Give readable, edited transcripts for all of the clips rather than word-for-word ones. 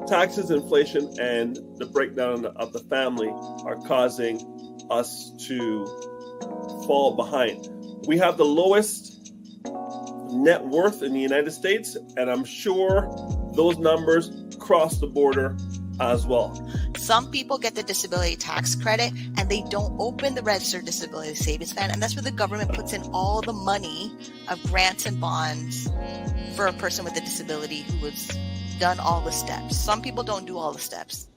taxes, inflation, and the breakdown of the family are causing us to fall behind. We have the lowest net worth in the United States, and I'm sure those numbers cross the border as well. Some people get the disability tax credit and they don't open the registered disability savings plan, and that's where the government puts in all the money of grants and bonds for a person with a disability who has done all the steps. Some people don't do all the steps.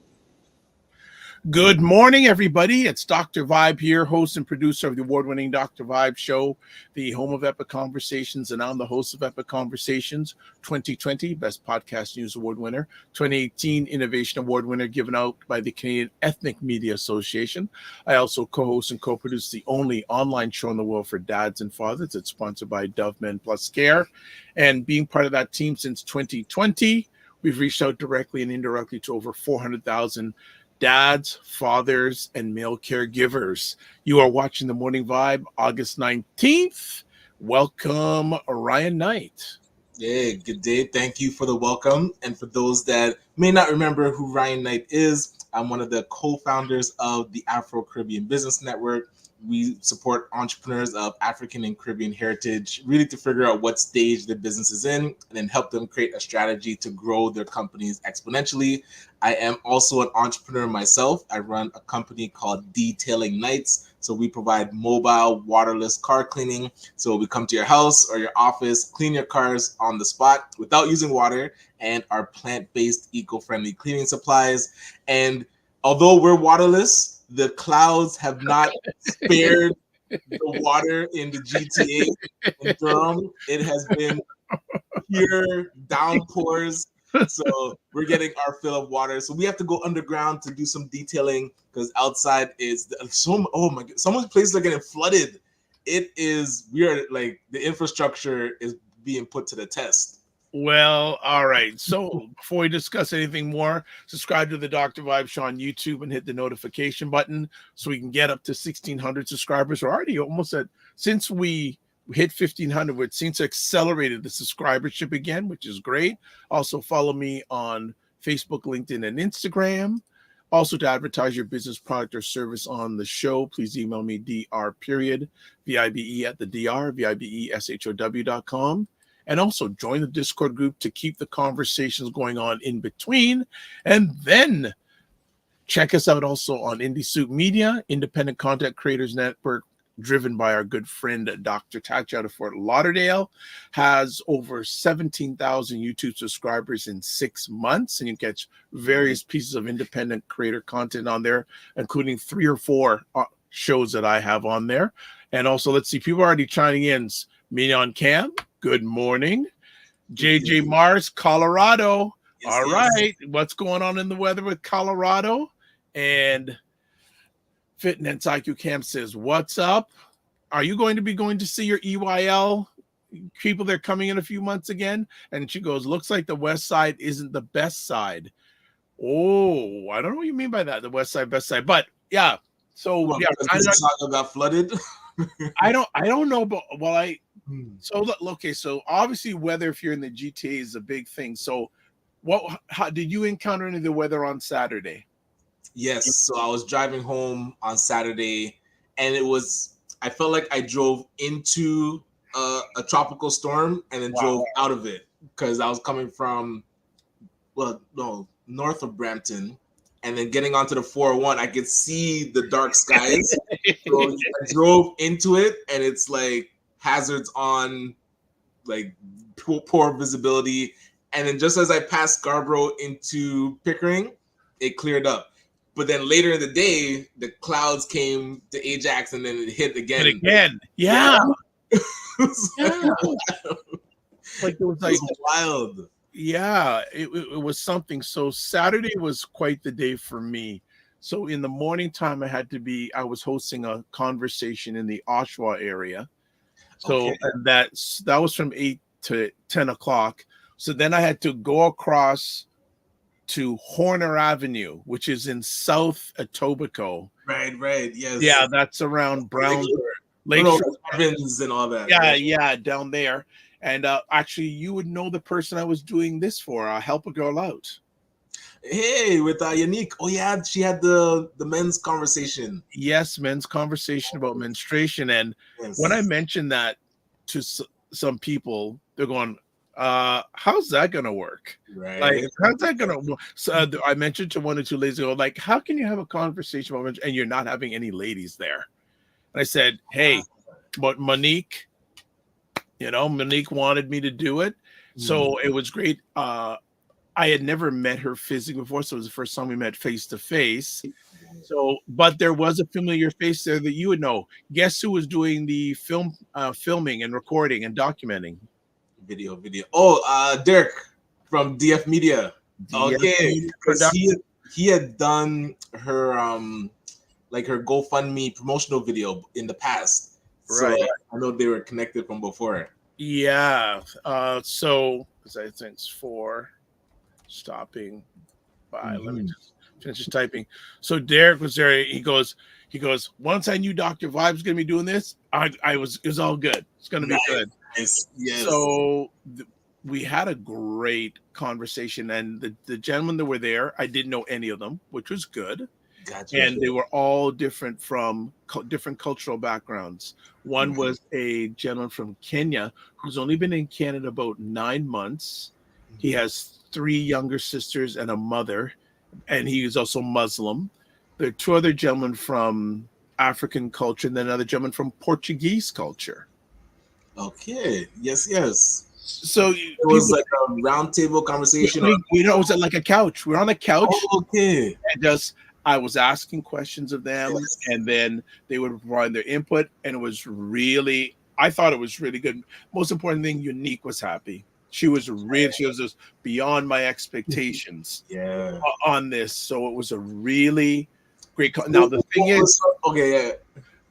Good morning, everybody. It's Dr. Vibe here, host and producer of the award-winning Dr. Vibe Show, the home of Epic Conversations, and I'm the host of Epic Conversations 2020, Best Podcast News Award winner, 2018 Innovation Award winner given out by the Canadian Ethnic Media Association. I also co-host and co-produce the only online show in the world for dads and fathers. It's sponsored by Dove Men Plus Care. And being part of that team since 2020, we've reached out directly and indirectly to over 400,000 dads, fathers, and male caregivers. You are watching The Morning Vibe, August 19th. Welcome, Ryan Knight. Hey, good day. Thank you for the welcome. And for those that may not remember who Ryan Knight is, I'm one of the co-founders of the Afro-Caribbean Business Network. We support entrepreneurs of African and Caribbean heritage, really to figure out what stage their business is in and then help them create a strategy to grow their companies exponentially. I am also an entrepreneur myself. I run a company called Detailing Nights. So we provide mobile, waterless car cleaning. So we come to your house or your office, clean your cars on the spot without using water, and our plant-based, eco-friendly cleaning supplies. And although we're waterless, the clouds have not spared the water in the GTA in Durham. It has been pure downpours. So we're getting our fill of water. So we have to go underground to do some detailing because outside is oh my God, some of the places are getting flooded. We are like, the infrastructure is being put to the test. Well, all right. So before we discuss anything more, subscribe to the Dr. Vibe Show on YouTube and hit the notification button so we can get up to 1,600 subscribers. We're already almost at, since we hit 1,500, it seems accelerated the subscribership again, which is great. Also follow me on Facebook, LinkedIn, and Instagram. Also, to advertise your business, product, or service on the show, please email me vibe@vibeshow.com. And also join the Discord group to keep the conversations going on in between. And then check us out also on Indie Soup Media, Independent Content Creators Network, driven by our good friend Dr. Tatch out of Fort Lauderdale, has over 17,000 YouTube subscribers in 6 months. And you catch various pieces of independent creator content on there, including 3 or 4 shows that I have on there. And also, let's see, people are already chiming in. Mignon Cam, good morning. JJ Mars, Colorado. Yes, all right. What's going on in the weather with Colorado? And Fitness IQ Cam says, what's up? Are you going to see your EYL people? They're coming in a few months again. And she goes, looks like the West Side isn't the best side. Oh, I don't know what you mean by that. The West Side, best side. But yeah. So yeah, Mississauga got flooded. I don't know, but so obviously weather, if you're in the GTA, is a big thing. So how did you encounter any of the weather on Saturday? Yes, so I was driving home on Saturday, and I felt like I drove into a tropical storm and then drove out of it because I was coming from north of Brampton, and then getting onto the 401, I could see the dark skies. So I drove into it, and it's like hazards on, like poor visibility. And then just as I passed Scarborough into Pickering, it cleared up. But then later in the day, the clouds came to Ajax, and then it hit again. Yeah. Like it was wild. Yeah, it was something. So Saturday was quite the day for me. So in the morning time, I was hosting a conversation in the Oshawa area. So and that was from 8 to 10 o'clock. So then I had to go across to Horner Avenue, which is in South Etobicoke. Right. Yes. Yeah, that's around Brown Lake Evans and all that. Yeah, down there. And actually, you would know the person I was doing this for. Help a Girl Out. Hey, with Yannick. Oh yeah, she had the men's conversation. Yes, men's conversation about menstruation. And when I Yes. mentioned that to some people, they're going, how's that gonna work? Like, Right. how's that gonna work? So I mentioned to one or two ladies ago, like, how can you have a conversation about and you're not having any ladies there? And I said, hey, but Monique, Monique wanted me to do it. So it was great. I had never met her physically before, so it was the first time we met face to face. So, but there was a familiar face there that you would know. Guess who was doing the filming and recording and documenting? Video. Oh, Dirk from DF Media. DF Okay, Media because Production. he had done her like her GoFundMe promotional video in the past. So Right. I know they were connected from before. Yeah. So I think it's for stopping by. Let me just finish just typing. So Derek was there. He goes, once I knew Dr. Vibe's gonna be doing this, it was all good. It's gonna be good. Yes. So we had a great conversation, and the gentlemen that were there, I didn't know any of them, which was good. Gotcha. And they were all different from different cultural backgrounds. One was a gentleman from Kenya who's only been in Canada about 9 months. He has 3 younger sisters and a mother, and he is also Muslim. There are 2 other gentlemen from African culture, and then another gentleman from Portuguese culture. Okay. Yes. So It was like a roundtable conversation. it was like a couch. We're on a couch. Oh, okay. And I was asking questions of them, and then they would provide their input, and I thought it was really good. Most important thing, Unique was happy. She was just beyond my expectations on this. So it was a really great. Now the thing is, okay,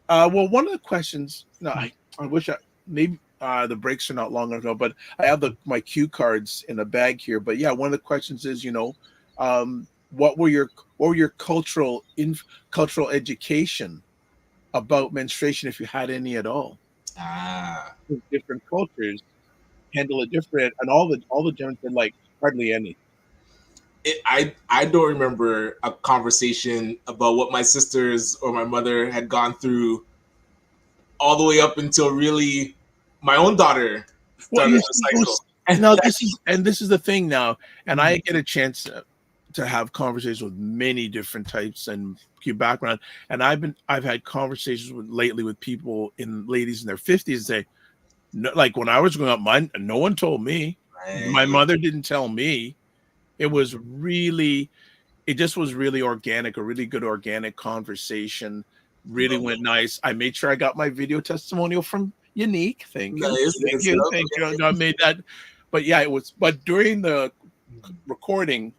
well, one of the questions. No, I wish maybe the breaks are not long ago, but I have my cue cards in a bag here. But yeah, one of the questions is, what were your cultural education about menstruation, if you had any at all? Different cultures handle it different, and all the gentlemen said like hardly any. I don't remember a conversation about what my sisters or my mother had gone through all the way up until really my own daughter started the cycle. Now this is the thing now, and I get a chance to have conversations with many different types and background, and I've had conversations lately with ladies in their 50s and say, no, like when I was growing up, no one told me. Right. My mother didn't tell me. It just was really organic, a really good organic conversation. Really went nice. I made sure I got my video testimonial from Unique. Thank you. Thank you. I made that. But yeah, but during the recording,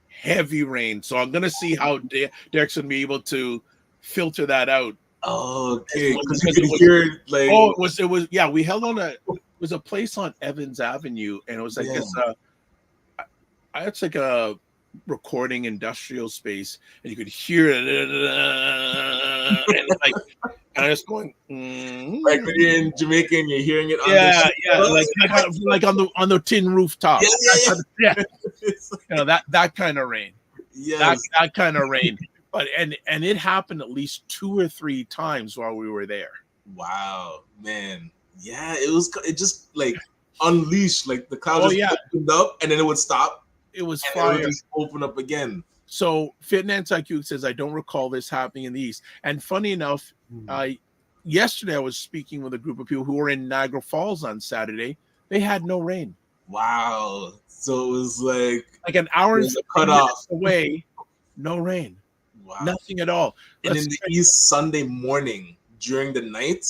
heavy rain. So I'm going to see how Derek's going to be able to filter that out. Oh, okay. Because you could hear like. Oh, it was. Yeah, we held on it was a place on Evans Avenue, and it was like this. It's like a recording industrial space, and you could hear it, and I was going. Like when you're in Jamaica and you're hearing it. Like on the tin rooftop. Yeah. That kind of rain. Yeah, that kind of rain. But and it happened at least 2 or 3 times while we were there. Wow, man. Yeah, it just like unleashed, like the cloud opened up and then it would stop. It was fire. It would just open up again. So Fitness IQ says, I don't recall this happening in the East. And funny enough, yesterday I was speaking with a group of people who were in Niagara Falls on Saturday. They had no rain. Wow. So it was like an hour and cut off away, no rain. Wow. Nothing at all. And in the East, Sunday morning during the night,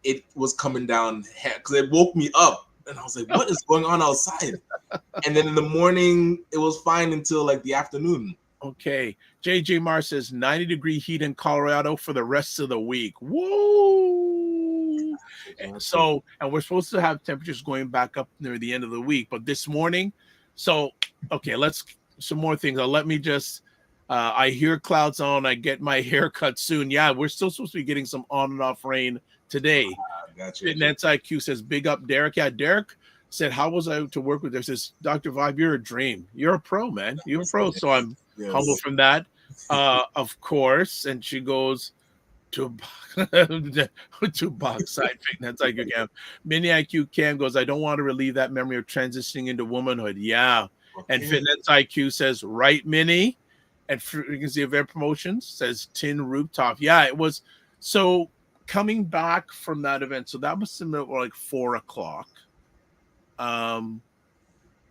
it was coming down because it woke me up. And I was like, what is going on outside? And then in the morning, it was fine until like the afternoon. Okay. JJ Mar says 90-degree heat in Colorado for the rest of the week. Whoa. And we're supposed to have temperatures going back up near the end of the week. But this morning, some more things. Let me just, I hear clouds on. I get my hair cut soon. Yeah, we're still supposed to be getting some on and off rain today. Gotcha. Nets IQ says, big up Derek. Yeah, Derek, said, how was I to work with her? Says, Dr. Vibe, you're a dream. You're a pro, man. You're a pro. So I'm humble from that. Of course. And she goes to box side fitness IQ Cam. Mini IQ Cam goes, I don't want to relieve that memory of transitioning into womanhood. Yeah. Okay. And Fitness IQ says, right, Mini. And Frequency Event Promotions says Tin Rooftop. Yeah, it was. So coming back from that event, so that was like 4 o'clock.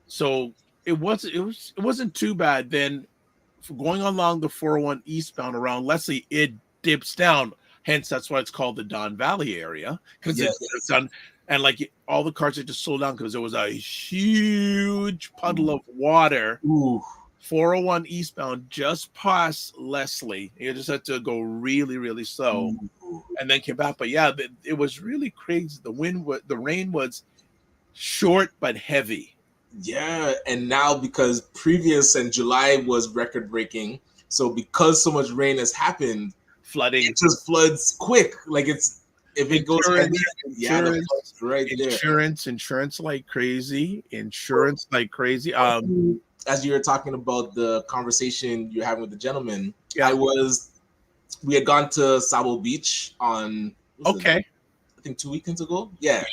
So it wasn't too bad. Then going along the 401 eastbound around Leslie, it dips down. Hence, that's why it's called the Don Valley area, because it's done. And like all the cars had just slowed down because there was a huge puddle of water. Ooh. 401 eastbound just past Leslie. You just had to go really, really slow, and then came back. But yeah, it was really crazy. The rain was short but heavy. Yeah, and now because previous and July was record breaking, so because so much rain has happened, flooding, it just floods quick. Like if it goes heavy, right there. Insurance like crazy. As you were talking about the conversation you're having with the gentleman, we had gone to Sabo Beach on I think 2 weekends ago. Yeah.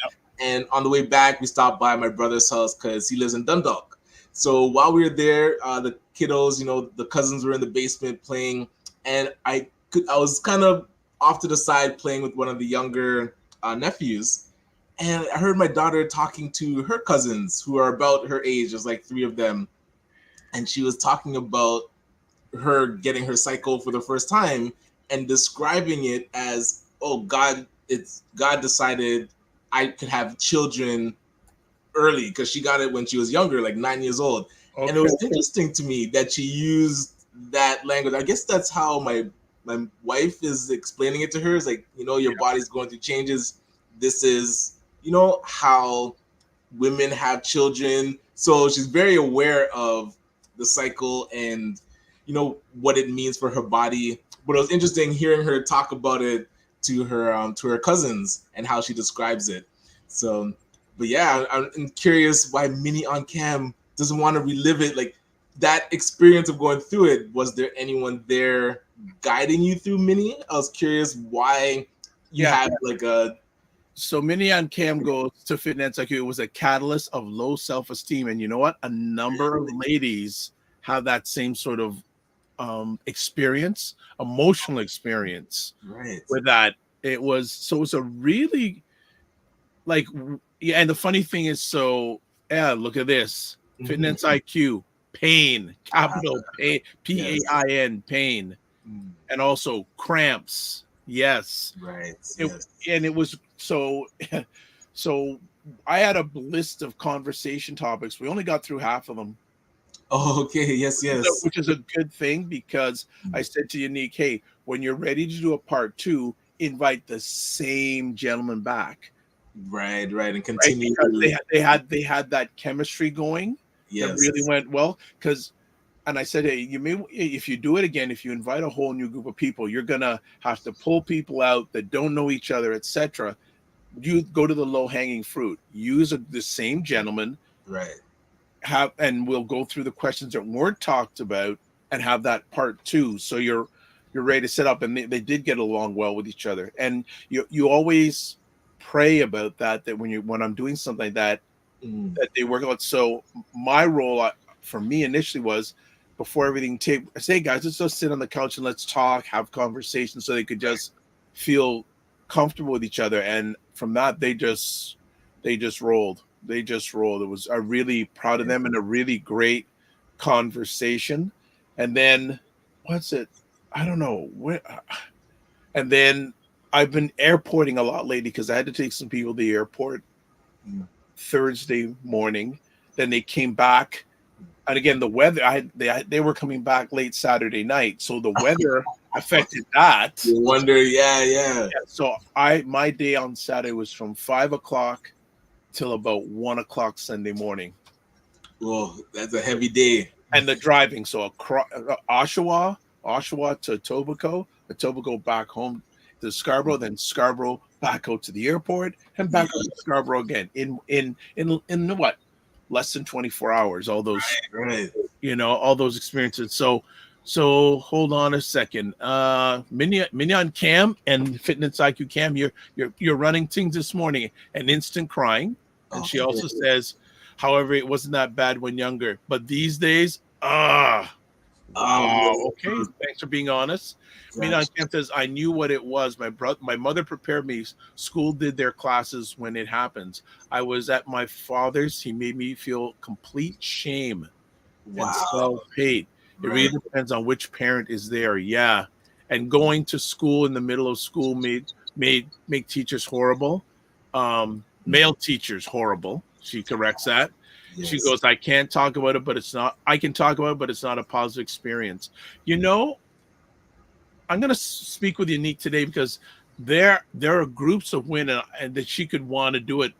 And on the way back, we stopped by my brother's house because he lives in Dundalk. So while we were there, the kiddos, the cousins were in the basement playing, and I was kind of off to the side playing with one of the younger nephews, and I heard my daughter talking to her cousins who are about her age. There's like 3 of them, and she was talking about her getting her cycle for the first time and describing it as, oh, God decided I could have children early because she got it when she was younger, like 9 years old. Okay. And it was interesting to me that she used that language. I guess that's how my wife is explaining it to her. It's like, your body's going through changes. This is, how women have children. So she's very aware of the cycle and, what it means for her body. But it was interesting hearing her talk about it to her cousins and how she describes it. So, but yeah, I'm curious why Mini on Cam doesn't want to relive it. Like that experience of going through it. Was there anyone there guiding you through Mini? I was curious why you had like a. So Mini on Cam goes to Fitness IQ. It was a catalyst of low self-esteem, and you know what? A number of ladies have that same sort of emotional experience, right? With that, it was a really and the funny thing is, look at this. Fitness IQ, pain, capital pain, PAIN, pain, and also cramps. Yes, right. And it was so I had a list of conversation topics. We only got through half of them. Oh, okay. Yes. Which is a good thing because I said to Unique, hey, when you're ready to do a part 2, invite the same gentleman back. Right, and continue. Right? They had that chemistry going. Yes, that really went well. And I said, hey, if you do it again, if you invite a whole new group of people, you're gonna have to pull people out that don't know each other, etc. You go to the low hanging fruit. Use the same gentleman. Right. And we'll go through the questions that weren't talked about and have that part 2. So you're ready to set up. And they did get along well with each other. And you always pray about that when I'm doing something like that, that they work out. So my role for me initially was, before everything I say, guys, let's just sit on the couch and let's talk, have conversations, so they could just feel comfortable with each other. And from that, they just rolled. I'm really proud of them, and a really great conversation. And then I don't know where. And then I've been airporting a lot lately because I had to take some people to the airport Thursday morning. Then they came back, and again the weather. They were coming back late Saturday night, so the weather affected that. You wonder, yeah. So my day on Saturday was from 5 o'clock till about 1 o'clock Sunday morning. Oh, that's a heavy day. And the driving, so Oshawa to Etobicoke, Etobicoke back home. to Scarborough, then Scarborough back out to the airport, and back out to Scarborough again in what, less than 24 hours. All those, Right. all those experiences. So hold on a second. Mignon Cam and Fitness IQ Cam, you're running things this morning and instant crying. And she also says, however, it wasn't that bad when younger, but these days, wow. Okay, thanks for being honest. Mignon Cam says, I knew what it was. My mother prepared me. School did their classes when it happens. I was at my father's. He made me feel complete shame and self-hate. It really depends on which parent is there. Yeah. And going to school in the middle of school make teachers horrible. Male teachers horrible. She corrects that. Yes. She goes, I can't talk about it, but it's not, I can talk about it, but it's not a positive experience. I'm going to speak with Unique today because there are groups of women and that she could want to do it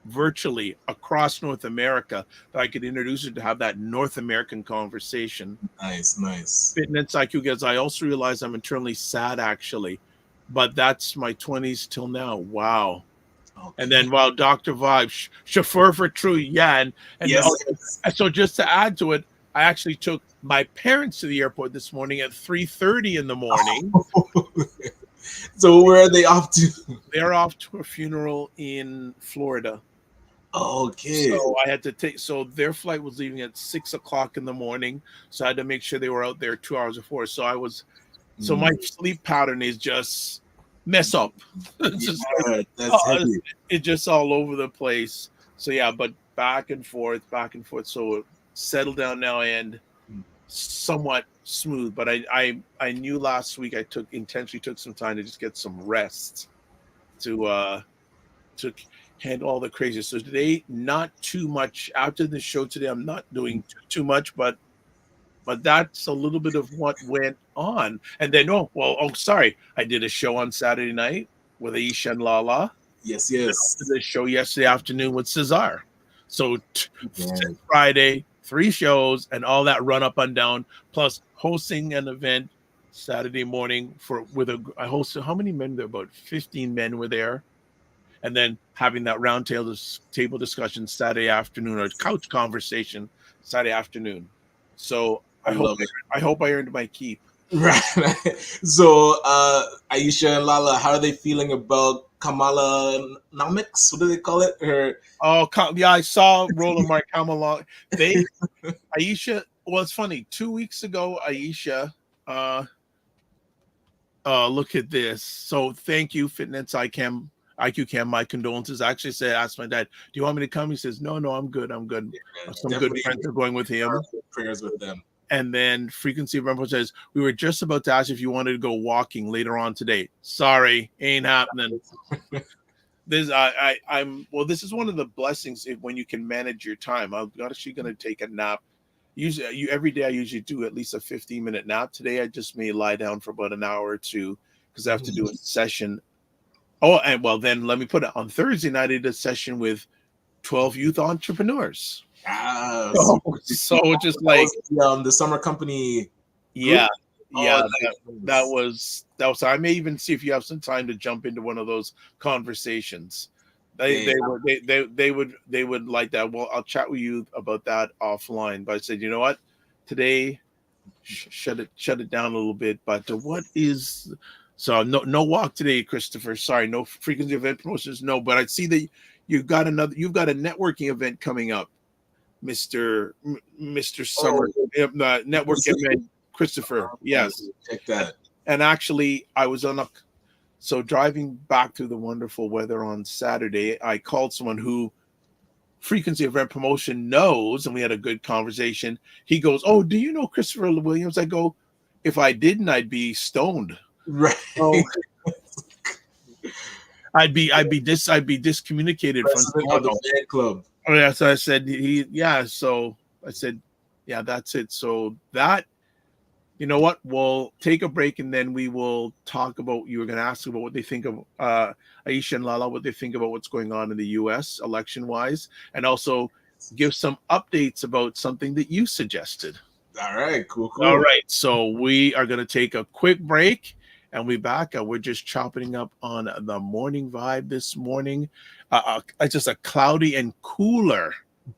virtually across North America that I could introduce her to have that North American conversation. Nice. Fitness IQ, because I also realize I'm internally sad actually, but that's my 20s till now. Wow. Okay. And then Dr. Vibe, chauffeur for true. Yeah. And yes. So just to add to it, I actually took my parents to the airport this morning at 3:30 in the morning. So where are they off to? They're off to a funeral in Florida. Okay. So I had to so their flight was leaving at 6 o'clock in the morning. So I had to make sure they were out there 2 hours before. So my sleep pattern is just mess up. It's just all over the place. So yeah, but back and forth. So it settled down now and somewhat smooth. But I knew last week I intentionally took some time to just get some rest to handle all the crazy. So today, not too much. After the show today, I'm not doing too much, but that's a little bit of what went on. And then, sorry, I did a show on Saturday night with Aisha and Lala. Yes. I did a show yesterday afternoon with Cesar. So Friday, 3 shows and all that run up and down, plus hosting an event Saturday morning I hosted, how many men there? About 15 men were there. And then having that round table discussion Saturday afternoon, or couch conversation Saturday afternoon. So I hope I earned my keep. Right. So Aisha and Lala, how are they feeling about Kamala Nomics? What do they call it? I saw Roland Mark Kamala. Aisha. Well, it's funny. 2 weeks ago, Aisha. Look at this. So thank you, Fitness IQ Cam. My condolences. I actually asked my dad, do you want me to come? He says, no, I'm good. Yeah, some good friends are going with him. Prayers with them. And then Frequency of Rumble says, we were just about to ask if you wanted to go walking later on today. Sorry, ain't happening. This is one of the blessings when you can manage your time. I'm actually going to take a nap. Usually, every day I usually do at least a 15-minute nap. Today I just may lie down for about an hour or two because I have to do a session. Then let me put it on Thursday night. I did a session with 12 youth entrepreneurs. So just like the summer company. That was. I may even see if you have some time to jump into one of those conversations. They would like that. Well, I'll chat with you about that offline. But I said, you know what, today, shut it down a little bit. But what is so no walk today, Christopher? Sorry, no Frequency event promotions. No, but I see that you've got a networking event coming up. Mr. Summer, network event, Christopher. Yes, check that. And actually, I was driving back through the wonderful weather on Saturday. I called someone who Frequency event promotion knows, and we had a good conversation. He goes, "Oh, do you know Christopher Williams?" I go, "If I didn't, I'd be stoned." Right. So, I'd be discommunicated from the fan club. Oh yeah, so I said So I said, yeah, that's it. So that, you know what? We'll take a break and then we will talk about. You were going to ask about what they think of Aisha and Lala, what they think about what's going on in the U.S. election-wise, and also give some updates about something that you suggested. All right, cool. All right, so we are going to take a quick break, and we back. We're just chopping up on the morning vibe this morning. It's just a cloudy and cooler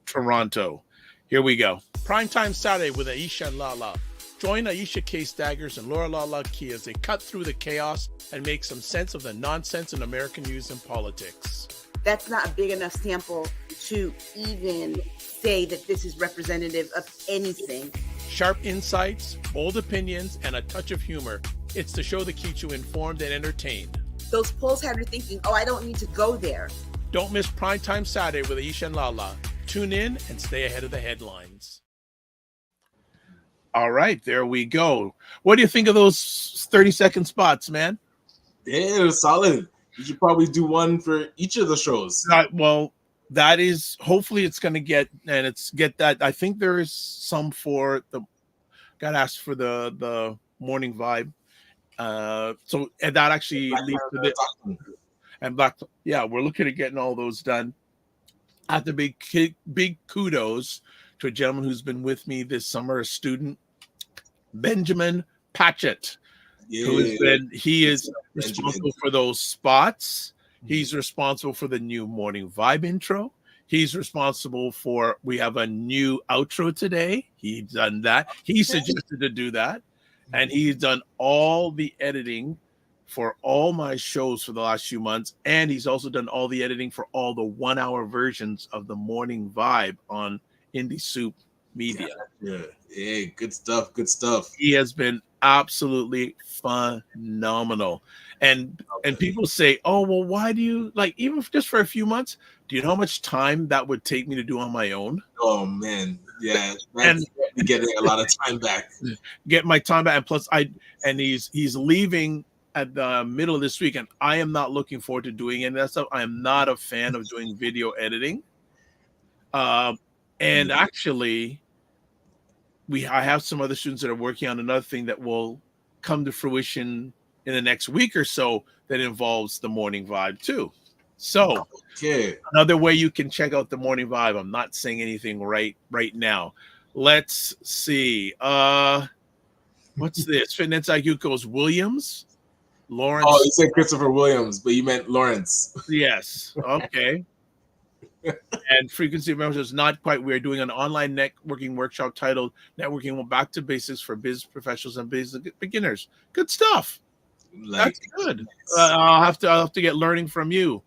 Toronto. Here we go. Primetime Saturday with Aisha and Lala. Join Aisha K. Staggers and Laura Lala Key as they cut through the chaos and make some sense of the nonsense in American news and politics. That's not a big enough sample to even say that this is representative of anything. Sharp insights, bold opinions, and a touch of humor. It's the show that keeps you informed and entertained. Those polls have you thinking, oh, I don't need to go there. Don't miss Primetime Saturday with Aisha and Lala. Tune in and stay ahead of the headlines. All right, there we go. What do you think of those 30-second spots, man? Yeah, it was solid. You should probably do one for each of the shows. Well, that is, hopefully it's going to get that. I think there is some for the, got asked for the morning vibe. So, and that actually leads to this. And we're looking at getting all those done. I have to big kudos to a gentleman who's been with me this summer, a student, Benjamin Patchett. He is responsible for those spots. He's responsible for the new morning vibe intro. He's responsible for, we have a new outro today. He's done that. He suggested to do that. And he's done all the editing for all my shows for the last few months. And he's also done all the editing for all the 1-hour versions of the morning vibe on Indie Soup Media. Yeah, good stuff. He has been absolutely phenomenal. And people say, oh, well, why do you, like, even just for a few months, do you know how much time that would take me to do on my own? Oh, man. Yeah. And getting a lot of time back. Get my time back. And plus, he's leaving at the middle of this week, and I am not looking forward to doing any of that stuff. I am not a fan of doing video editing. And actually, I have some other students that are working on another thing that will come to fruition in the next week or so that involves the morning vibe too. So another way you can check out the morning vibe. I'm not saying anything right now. Let's see. What's this? Fitness IQ goes Williams. Lawrence. Oh, you said Christopher Williams, but you meant Lawrence. Yes. Okay. And Frequency Members is not quite. We're doing an online networking workshop titled Networking Back to Basics for Business Professionals and Business Beginners. Good stuff. That's good. I'll have to get learning from you.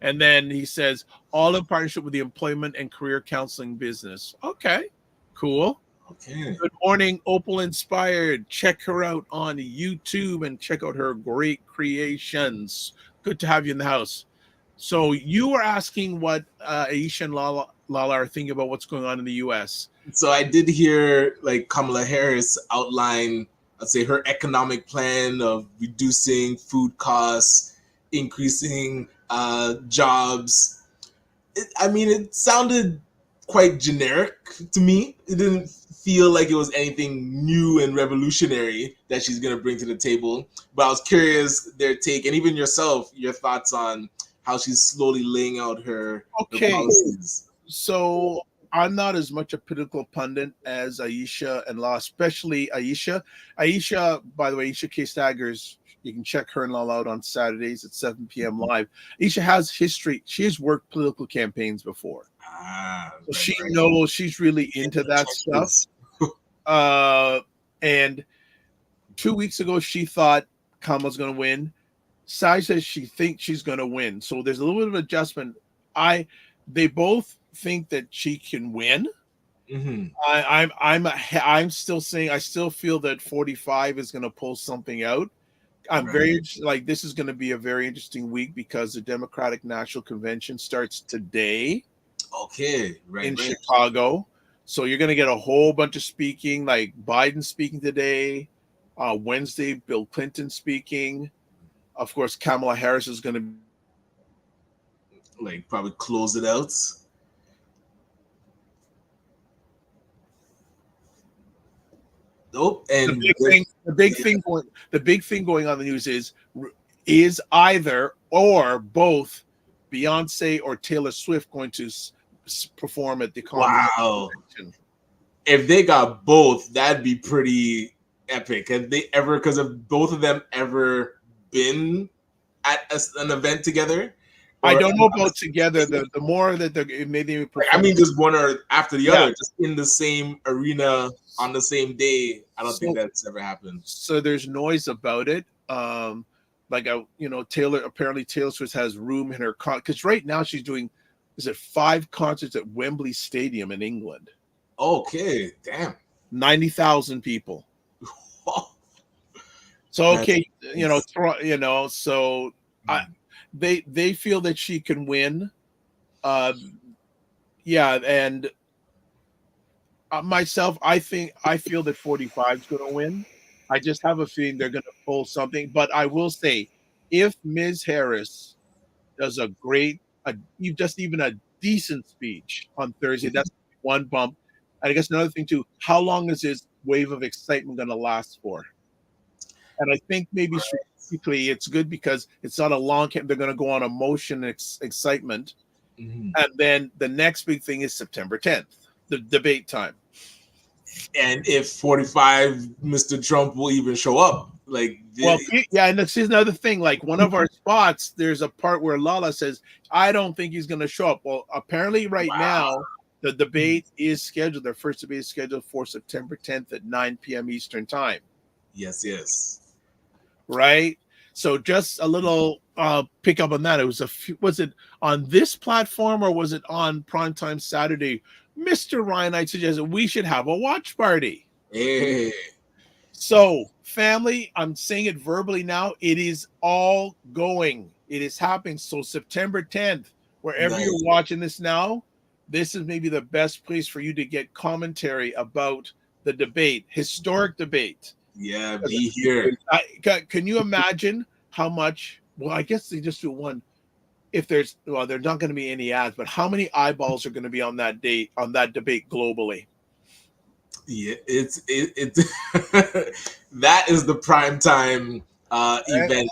And then he says, all in partnership with the Employment and Career Counseling Business. Okay, cool. Okay. Good morning, Opal Inspired. Check her out on YouTube and check out her great creations. Good to have you in the house. So you were asking what Aisha and Lala are thinking about what's going on in the U.S. So I did hear like Kamala Harris outline, let's say, her economic plan of reducing food costs, increasing jobs. It sounded quite generic to me. It didn't feel like it was anything new and revolutionary that she's going to bring to the table. But I was curious their take, and even yourself, your thoughts on how she's slowly laying out her policies. So I'm not as much a political pundit as Aisha and Lala, especially Aisha. Aisha, by the way, Aisha K. Staggers, you can check her and Lala out on Saturdays at 7 p.m. live. Aisha has history. She has worked political campaigns before. So she knows, she's really into that stuff. And 2 weeks ago, she thought Kamala's going to win. Sai says she thinks she's going to win. So there's a little bit of adjustment. They both think that she can win. Mm-hmm. I'm still saying I still feel that 45 is going to pull something out. I'm very like this is going to be a very interesting week because the Democratic National Convention starts today. Okay, in Chicago. So you're going to get a whole bunch of speaking, like Biden speaking today. Wednesday, Bill Clinton speaking. Of course, Kamala Harris is going to probably close it out. Nope. And the big thing going on in the news is either or both Beyonce or Taylor Swift going to perform at the Wow. If they got both, that'd be pretty epic. Have they ever? Because have both of them ever been at an event together? I Or- don't know about together. The more that they're maybe I mean, just one or after the Yeah. other, just in the same arena on the same day. I don't think So- that's ever happened. so there's noise about it. Apparently Taylor Swift has room in her because right now she's doing, is it 5 concerts at Wembley Stadium in England? Okay, damn. 90,000 people. So okay, they feel that she can win. And myself, I feel that 45 is going to win. I just have a feeling they're going to pull something. But I will say, if Ms. Harris does even a decent speech on Thursday, that's one bump. And I guess another thing too, how long is this wave of excitement going to last for? And I think maybe strategically it's good because it's not a long camp. They're going to go on emotion and excitement. Mhm. And then the next big thing is September 10th, the debate time. And if 45, Mr. Trump will even show up. And this is another thing. Like one of our spots, there's a part where Lala says, I don't think he's going to show up. Well, apparently right now, the debate is scheduled. Their first debate is scheduled for September 10th at 9 p.m. Eastern time. Yes. Right? So just a little pick up on that. It was it on this platform or was it on Primetime Saturday? Mr. Ryan, I suggested we should have a watch party. Hey. So, family, I'm saying it verbally now. It is all going. It is happening. So, September 10th, wherever Nice. you're watching this now, this is maybe the best place for you to get commentary about the debate, historic debate. Yeah, be here. Can you imagine how much? Well, I guess they just do one. If there's not going to be any ads, but how many eyeballs are going to be on that debate globally? Yeah, it's that is the prime time event,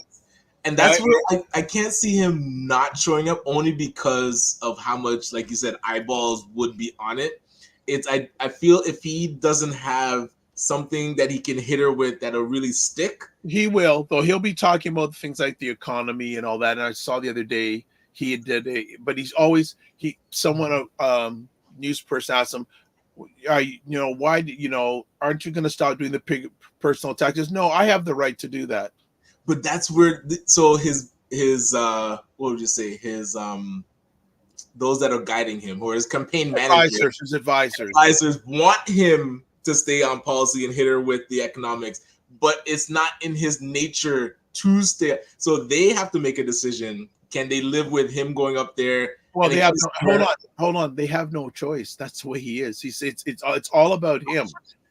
and that's where I can't see him not showing up only because of how much, like you said, eyeballs would be on it. I feel if he doesn't have something that he can hit her with that'll really stick. He will, though. He'll be talking about things like the economy and all that. And I saw the other day but he's always someone news person asked him, why aren't you going to stop doing the personal taxes? No, I have the right to do that. But that's where his what would you say, his those that are guiding him or his campaign managers, his advisors want him to stay on policy and hit her with the economics, but it's not in his nature to stay. So they have to make a decision. Can they live with him going up there? Well, they have hold on. They have no choice. That's the way he is. It's all about him.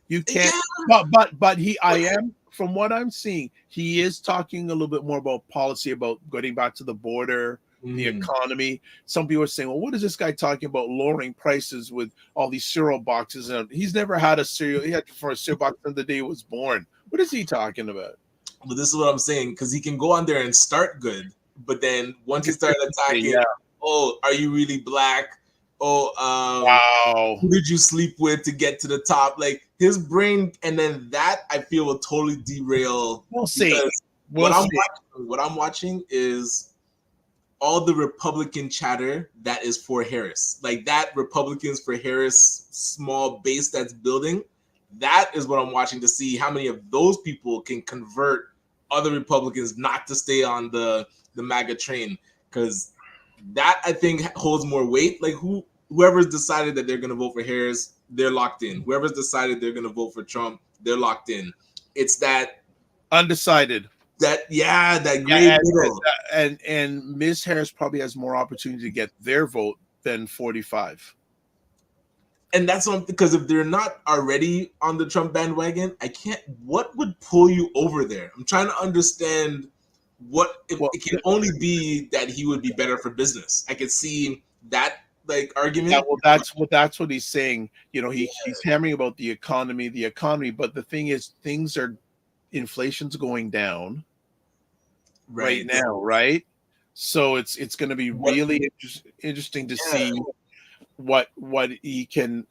You can't. Yeah. But I am, from what I'm seeing, he is talking a little bit more about policy, about getting back to the border, the economy. Some people are saying, well, what is this guy talking about lowering prices with all these cereal boxes? And he's never had a cereal. He had for a cereal box from the day he was born. What is he talking about? But this is what I'm saying, because he can go on there and start good, but then once he started attacking, oh, are you really black? Oh, wow. Who did you sleep with to get to the top? Like his brain, and then that I feel will totally derail. We'll see. What I'm watching is all the Republican chatter that is for Harris, like that Republicans for Harris small base that's building. That is what I'm watching to see how many of those people can convert other Republicans not to stay on the MAGA train, because that I think holds more weight. Like whoever's decided that they're going to vote for Harris, they're locked in. Whoever's decided they're going to vote for Trump, they're locked in. It's that undecided. That great middle. And Ms. Harris probably has more opportunity to get their vote than 45. And that's one, because if they're not already on the Trump bandwagon, what would pull you over there? I'm trying to understand it can only be that he would be better for business. I could see that argument. Yeah, well, that's what he's saying. He's hammering about the economy, but the thing is, inflation's going down right now, right? So it's going to be really interesting to see what he can.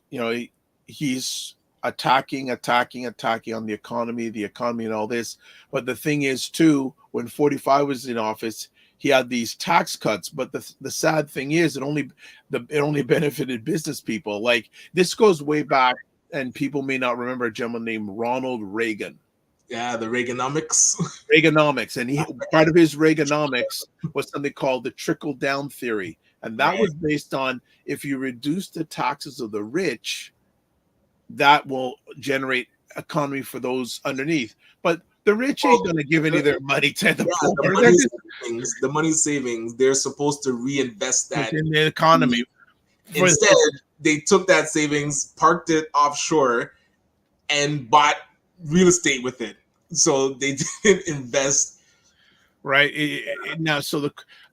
attacking on the economy and all this. But the thing is, too, when 45 was in office, he had these tax cuts. But the sad thing is, it only benefited business people. Like, this goes way back, and people may not remember a gentleman named Ronald Reagan. Yeah, the Reaganomics. Reaganomics, and part of his Reaganomics was something called the trickle-down theory, and that was based on, if you reduce the taxes of the rich, that will generate economy for those underneath. But the rich ain't going to give any of their money to the poor. The money savings, they're supposed to reinvest that in the economy. Instead, they took that savings, parked it offshore, and bought real estate with it. So they didn't invest. Right now,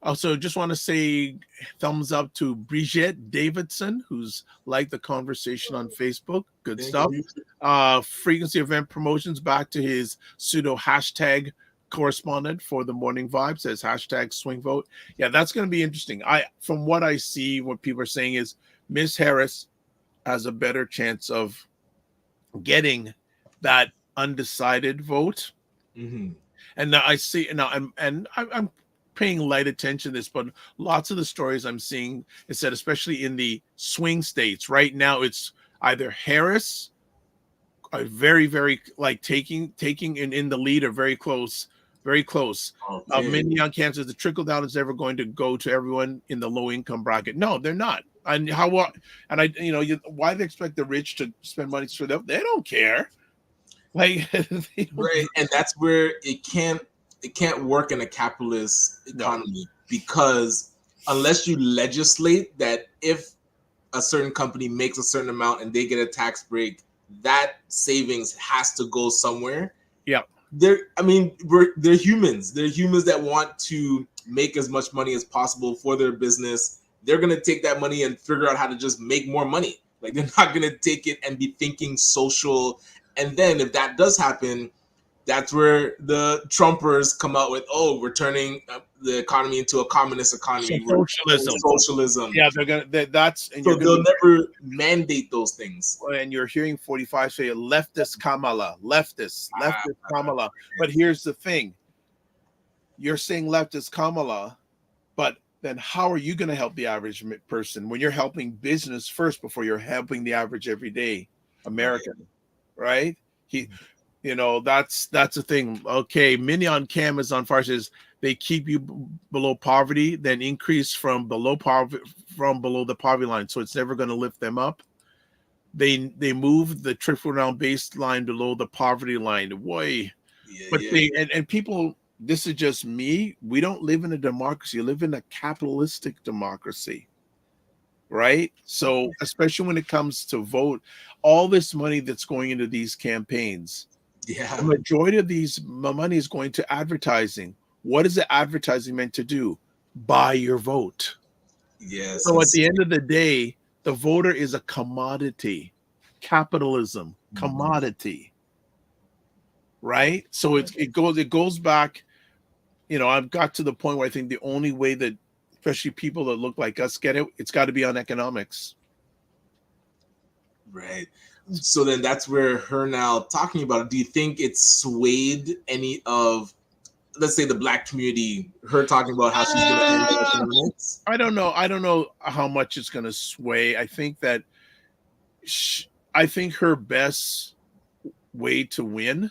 also just want to say thumbs up to Brigitte Davidson, who's liked the conversation on Facebook. Good stuff. Frequency event promotions, back to his pseudo hashtag correspondent for the Morning Vibe, says hashtag swing vote. Yeah, that's going to be interesting. From what I see, what people are saying is Ms. Harris has a better chance of getting that undecided vote. Mm-hmm. And now I see now I'm paying light attention to this, but lots of the stories I'm seeing is that, especially in the swing states right now, it's either Harris very, very like taking in the lead, or very close. Okay. Many young cancers, the trickle down is never going to go to everyone in the low income bracket. No, they're not. And why do they expect the rich to spend money for them? They don't care. Like, right, and that's where it can't work in a capitalist economy, because unless you legislate that if a certain company makes a certain amount and they get a tax break, that savings has to go somewhere. Yeah, they're humans. They're humans that want to make as much money as possible for their business. They're gonna take that money and figure out how to just make more money. Like, they're not gonna take it and be thinking social. And then if that does happen, that's where the Trumpers come out with, we're turning the economy into a communist economy. Socialism. Yeah, they'll never mandate those things. And you're hearing 45 say leftist Kamala. Kamala. But here's the thing. You're saying leftist Kamala, but then how are you going to help the average person when you're helping business first before you're helping the average everyday American? Right? That's the thing. Okay, Minion Cam is on fire, says they keep you below poverty, then increase from below the poverty line, so it's never going to lift them up. They move the trickle down baseline below the poverty line. People, this is just me. We don't live in a democracy. We live in a capitalistic democracy. Right? So especially when it comes to vote, all this money that's going into these campaigns, the majority of these money is going to advertising. What is the advertising meant to do? Buy your vote. Yes. So at the end of the day, the voter is a commodity. Capitalism, commodity. Right? So it goes back. I've got to the point where I think the only way that especially people that look like us get it, it's got to be on economics. Right. So then that's where her now talking about it. Do you think it swayed any of, let's say, the Black community, her talking about how she's going to end the economics? I don't know how much it's going to sway. I think that I think her best way to win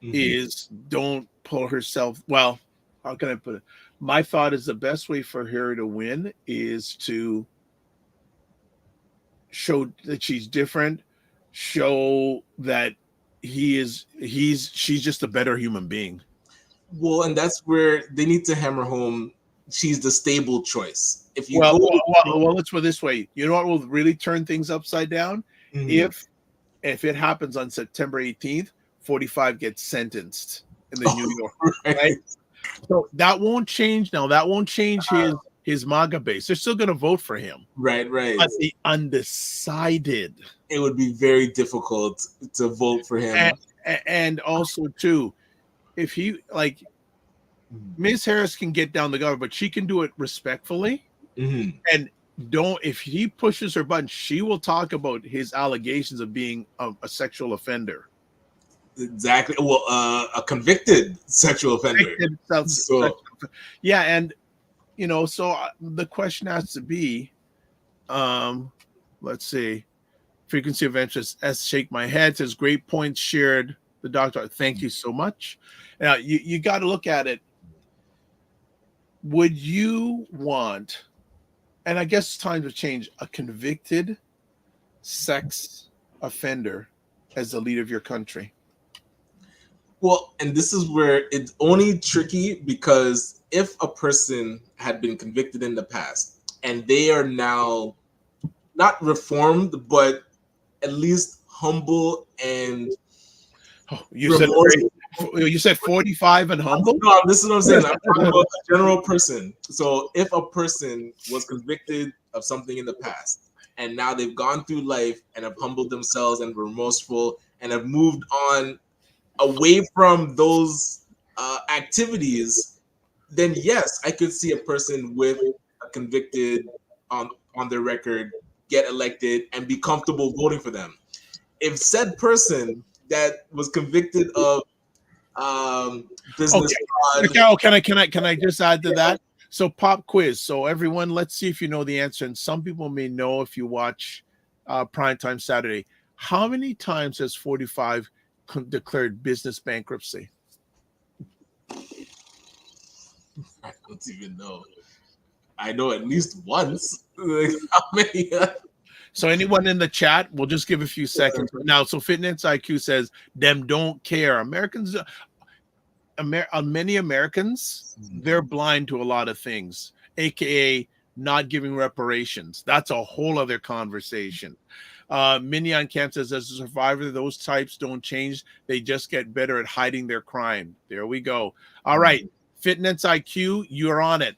is don't pull herself. Well, how can I put it? My thought is the best way for her to win is to show that she's different, show that she's just a better human being. Well, and that's where they need to hammer home she's the stable choice. If you let's put it this way. You know what will really turn things upside down? If it happens on September 18th, 45 gets sentenced in the New York, right? So that won't change. Now that won't change his MAGA base. They're still going to vote for him. Right. But the undecided, it would be very difficult to vote for him. And also too, if he Ms. Harris can get down the government, but she can do it respectfully. And if he pushes her button, she will talk about his allegations of being a sexual offender. Exactly. Well, a convicted sexual offender. So Yeah, and so the question has to be, let's see, frequency of interest. S shake my head says great points shared. The doctor, thank you so much. Now you got to look at it. Would you want, and I guess times have changed, a convicted sex offender as the leader of your country? Well, and this is where it's only tricky, because if a person had been convicted in the past and they are now not reformed, but at least humble and you said 45 and humble? No, this is what I'm saying. I'm talking about a general person. So if a person was convicted of something in the past and now they've gone through life and have humbled themselves and remorseful and have moved on away from those activities, then yes, I could see a person with a convicted on their record get elected and be comfortable voting for them. If said person that was convicted of business fraud. Okay, can I just add to that? So pop quiz. So everyone, let's see if you know the answer. And some people may know if you watch Primetime Saturday. How many times has 45 declared business bankruptcy? I don't even know. I know at least once. Like, how many? So anyone in the chat, we'll just give a few seconds now. So Fitness IQ says them don't care. Many Americans, they're blind to a lot of things, aka not giving reparations. That's a whole other conversation. Minion Camp says, as a survivor, those types don't change. They just get better at hiding their crime. There we go. All right. Fitness IQ, you're on it.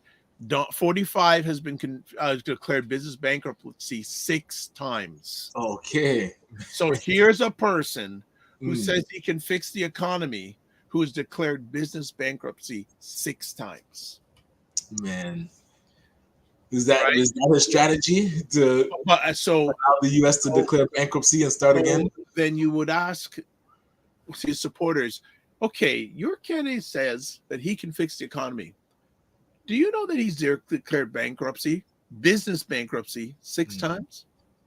45 has been declared business bankruptcy 6 times. Okay. So here's a person who says he can fix the economy, who has declared business bankruptcy 6 times. Man. Is that a strategy to allow the U.S. to declare bankruptcy and start again? Then you would ask his supporters, okay, your candidate says that he can fix the economy. Do you know that he's declared bankruptcy, business bankruptcy 6 times?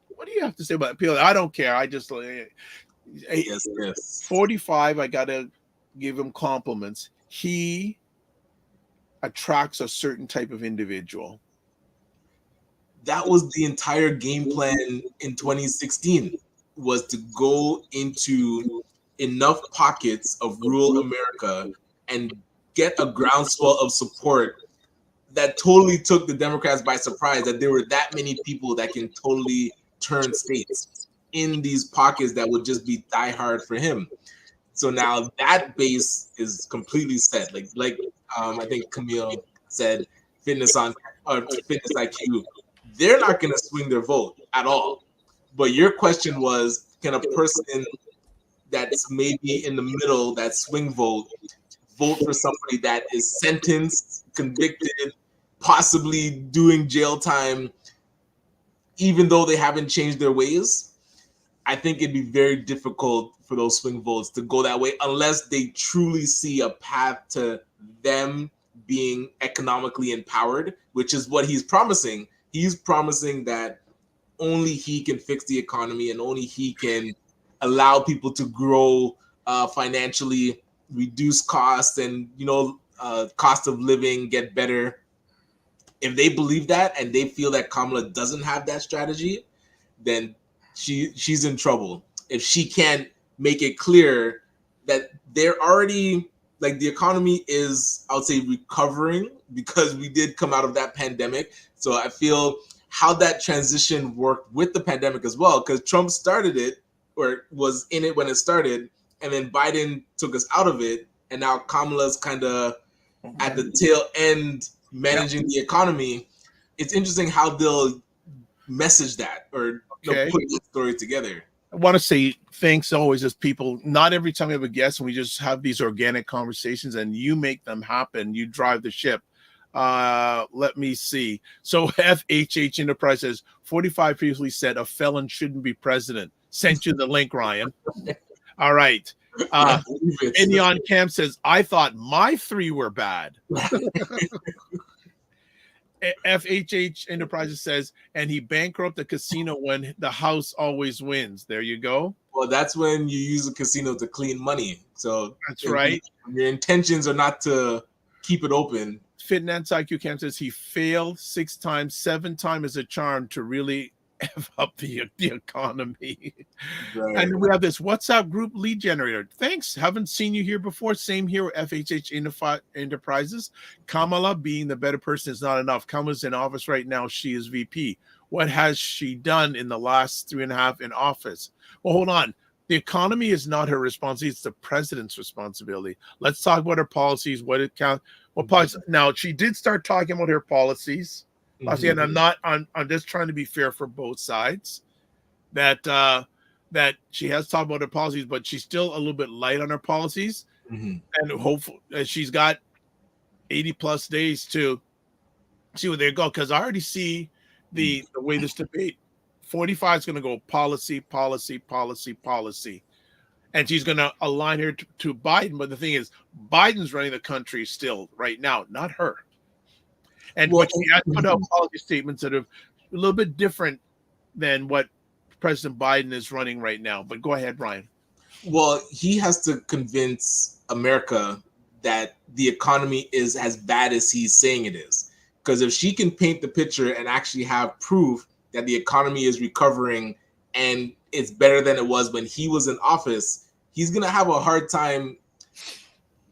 What do you have to say about it? People, I don't care. I just yes. 45, I got to give him compliments. He attracts a certain type of individual. That was the entire game plan in 2016, was to go into enough pockets of rural America and get a groundswell of support that totally took the Democrats by surprise, that there were that many people that can totally turn states in these pockets that would just be diehard for him. So now that base is completely set. Like I think Camille said, Fitness IQ, they're not going to swing their vote at all. But your question was, can a person that's maybe in the middle, that swing vote for somebody that is sentenced, convicted, possibly doing jail time, even though they haven't changed their ways? I think it'd be very difficult for those swing votes to go that way unless they truly see a path to them being economically empowered, which is what he's promising. He's promising that only he can fix the economy and only he can allow people to grow financially, reduce costs, and cost of living get better. If they believe that and they feel that Kamala doesn't have that strategy, then she's in trouble. If she can't make it clear that they're already, like, the economy is, I would say, recovering, because we did come out of that pandemic. So I feel how that transition worked with the pandemic as well, because Trump started it, or was in it when it started, and then Biden took us out of it, and now Kamala's kind of at the tail end managing the economy. It's interesting how they'll message that, or they'll put the story together. I want to say thanks always as people. Not every time we have a guest and we just have these organic conversations and you make them happen, you drive the ship. Let me see. So FHH Enterprise says 45 previously said a felon shouldn't be president. Sent you the link, Ryan. All right. I believe it. Minnie on Camp says, I thought my 3 were bad. FHH Enterprises says, and he bankrupt the casino when the house always wins. There you go. Well, that's when you use a casino to clean money. So That's right. Your intentions are not to keep it open. Finance IQ Camp says he failed 6 times, 7 times as a charm to really F up the economy. Right. And we have this WhatsApp group lead generator. Thanks. Haven't seen you here before. Same here with FHH Enterprises. Kamala being the better person is not enough. Kamala's in office right now. She is VP. What has she done in the last 3.5 in office? Well, hold on. The economy is not her responsibility. It's the president's responsibility. Let's talk about her policies. What it counts. Well, policies. Now, she did start talking about her policies. And I'm just trying to be fair for both sides. That she has talked about her policies, but she's still a little bit light on her policies. And hopefully she's got 80 plus days to see where they go. Because I already see the way this debate 45 is going to go policy, and she's going to align her to Biden. But the thing is, Biden's running the country still right now, not her. And but she has put out policy statements that are a little bit different than what President Biden is running right now. But go ahead, Brian. Well, he has to convince America that the economy is as bad as he's saying it is. Because if she can paint the picture and actually have proof that the economy is recovering and it's better than it was when he was in office, he's going to have a hard time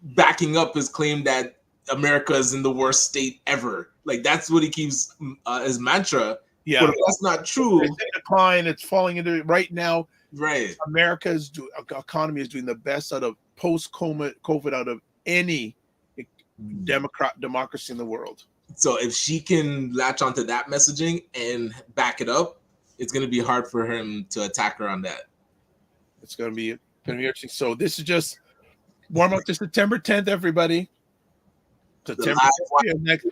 backing up his claim that America is in the worst state ever. Like, that's what he keeps his mantra. Yeah, but if that's not true. It's in decline. It's falling into right now. Right. America's economy is doing the best out of post-COVID out of any democracy in the world. So if she can latch onto that messaging and back it up, it's going to be hard for him to attack her on that. It's going to be interesting. So this is just warm up to September 10th, everybody. September 10th, next.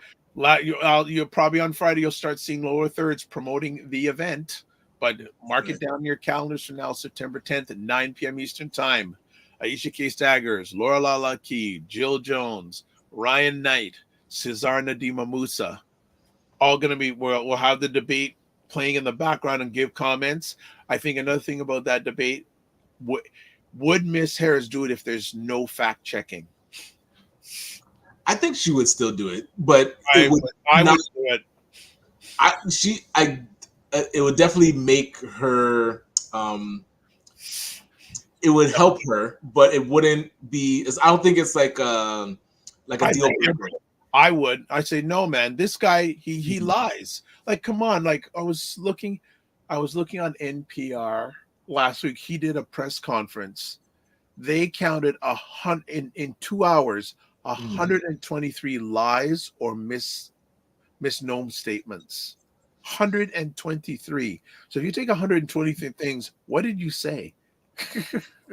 You'll probably on Friday you'll start seeing Lower Thirds promoting the event, but mark it down in your calendars for now. September 10th at 9 p.m. Eastern Time. Aisha K. Staggers, Laura Lalaki, Jill Jones, Ryan Knight, Cesar Nadima Musa, all going to be. We'll have the debate playing in the background and give comments. I think another thing about that debate would Miss Harris do it if there's no fact checking? I think she would still do it, but I would do it. It would definitely make her. It would help her, but it wouldn't be. I don't think it's like a deal breaker. I say no, man. This guy, he lies. Like, come on. Like, I was looking on NPR last week. He did a press conference. They counted in 2 hours. 123 lies or misnomer statements. 123. So if you take 123 things, what did you say?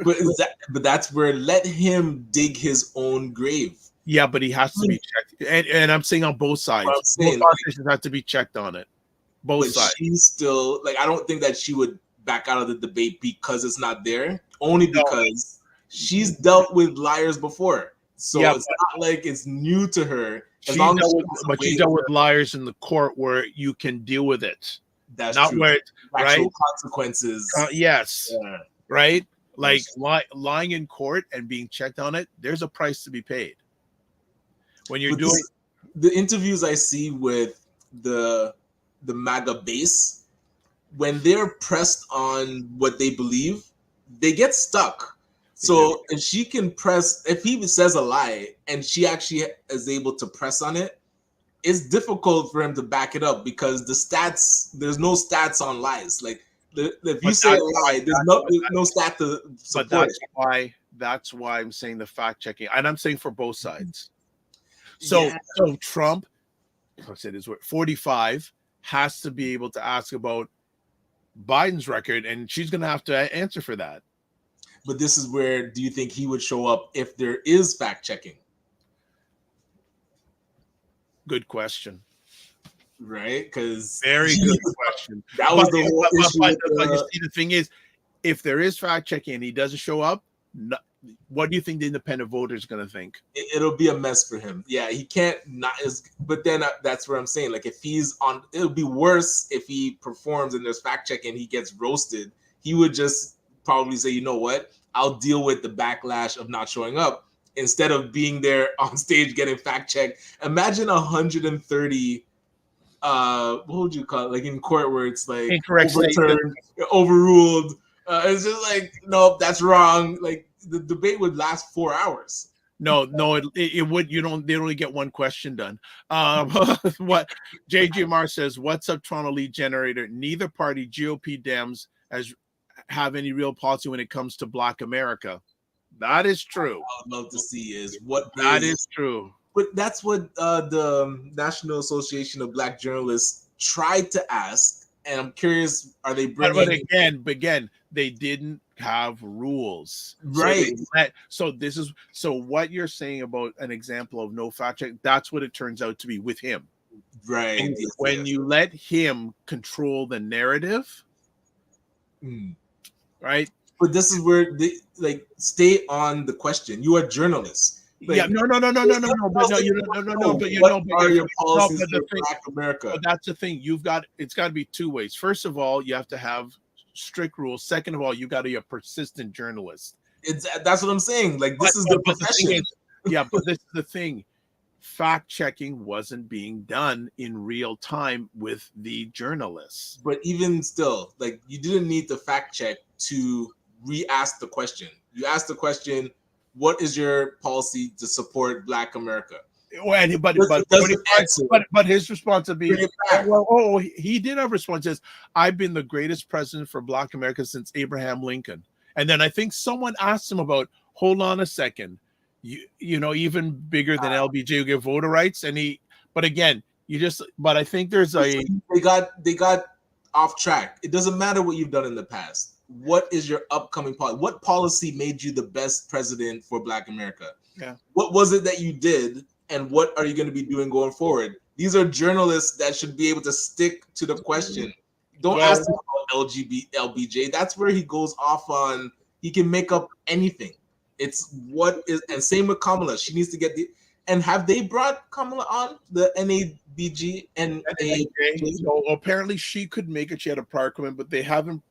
but that's where let him dig his own grave. Yeah, but he has to be checked. And I'm saying on both sides. Both politicians have to be checked on it. Both sides. She's still I don't think that she would back out of the debate because it's not there. Only because she's dealt with liars before. So it's not like it's new to her. She's dealt with liars in the court where you can deal with it. That's not true. Where it, actual right? consequences. Yes. Yeah. Right? Like lying in court and being checked on it, there's a price to be paid. When you're doing the interviews I see with the MAGA base, when they're pressed on what they believe, they get stuck. So if she can if he says a lie and she actually is able to press on it, it's difficult for him to back it up because there's no stats on lies. Like if you say a lie, there's no stat to support it. That's why I'm saying the fact checking, and I'm saying for both sides. So Trump, I said his word, 45 has to be able to ask about Biden's record, and she's going to have to answer for that. But this is where, do you think he would show up if there is fact checking? Good question. Right? Because Very good question. that was the whole issue. But you see, the thing is, if there is fact checking and he doesn't show up, what do you think the independent voter is going to think? It'll be a mess for him. Yeah, he can't not. But then that's what I'm saying. Like, if he's on, it'll be worse if he performs and there's fact check and he gets roasted. He would just probably say, you know what? I'll deal with the backlash of not showing up instead of being there on stage getting fact checked. Imagine 130. What would you call it? Like in court where it's like incorrect overturned, overruled. It's just like, no, that's wrong. Like, the debate would last 4 hours. No, it would. They only get one question done. What JGMR says, what's up, Toronto lead generator? Neither party, GOP, Dems, have any real policy when it comes to Black America. That is true. I would love to see is what that is true. But that's what the National Association of Black Journalists tried to ask. And I'm curious, are they bringing... But again, they didn't have rules. Right. So what you're saying about an example of no fact check, that's what it turns out to be with him. Right. And when you let him control the narrative, right? But this is where they stay on the question. You are journalists. But what are your policies for Black America? But that's the thing. It's got to be two ways. First of all, you have to have strict rules. Second of all, you got to be a persistent journalist. That's what I'm saying. Like, this is the profession. But this is the thing. Fact checking wasn't being done in real time with the journalists. But even still, like, you didn't need the fact check to re-ask the question. You asked the question, what is your policy to support Black America? But his response would be, he did have responses. I've been the greatest president for Black America since Abraham Lincoln. And then I think someone asked him about, hold on a second, you know, even bigger than LBJ who give voter rights. And but I think there's they got off track. It doesn't matter what you've done in the past. What is your upcoming policy? What policy made you the best president for Black America? Yeah. What was it that you did, and what are you going to be doing going forward? These are journalists that should be able to stick to the question. Don't ask him about LBJ. That's where he goes off on. He can make up anything. It's what is, and same with Kamala. She needs to get and have they brought Kamala on the NABG and so apparently she could make it. She had a prior commitment, but they haven't.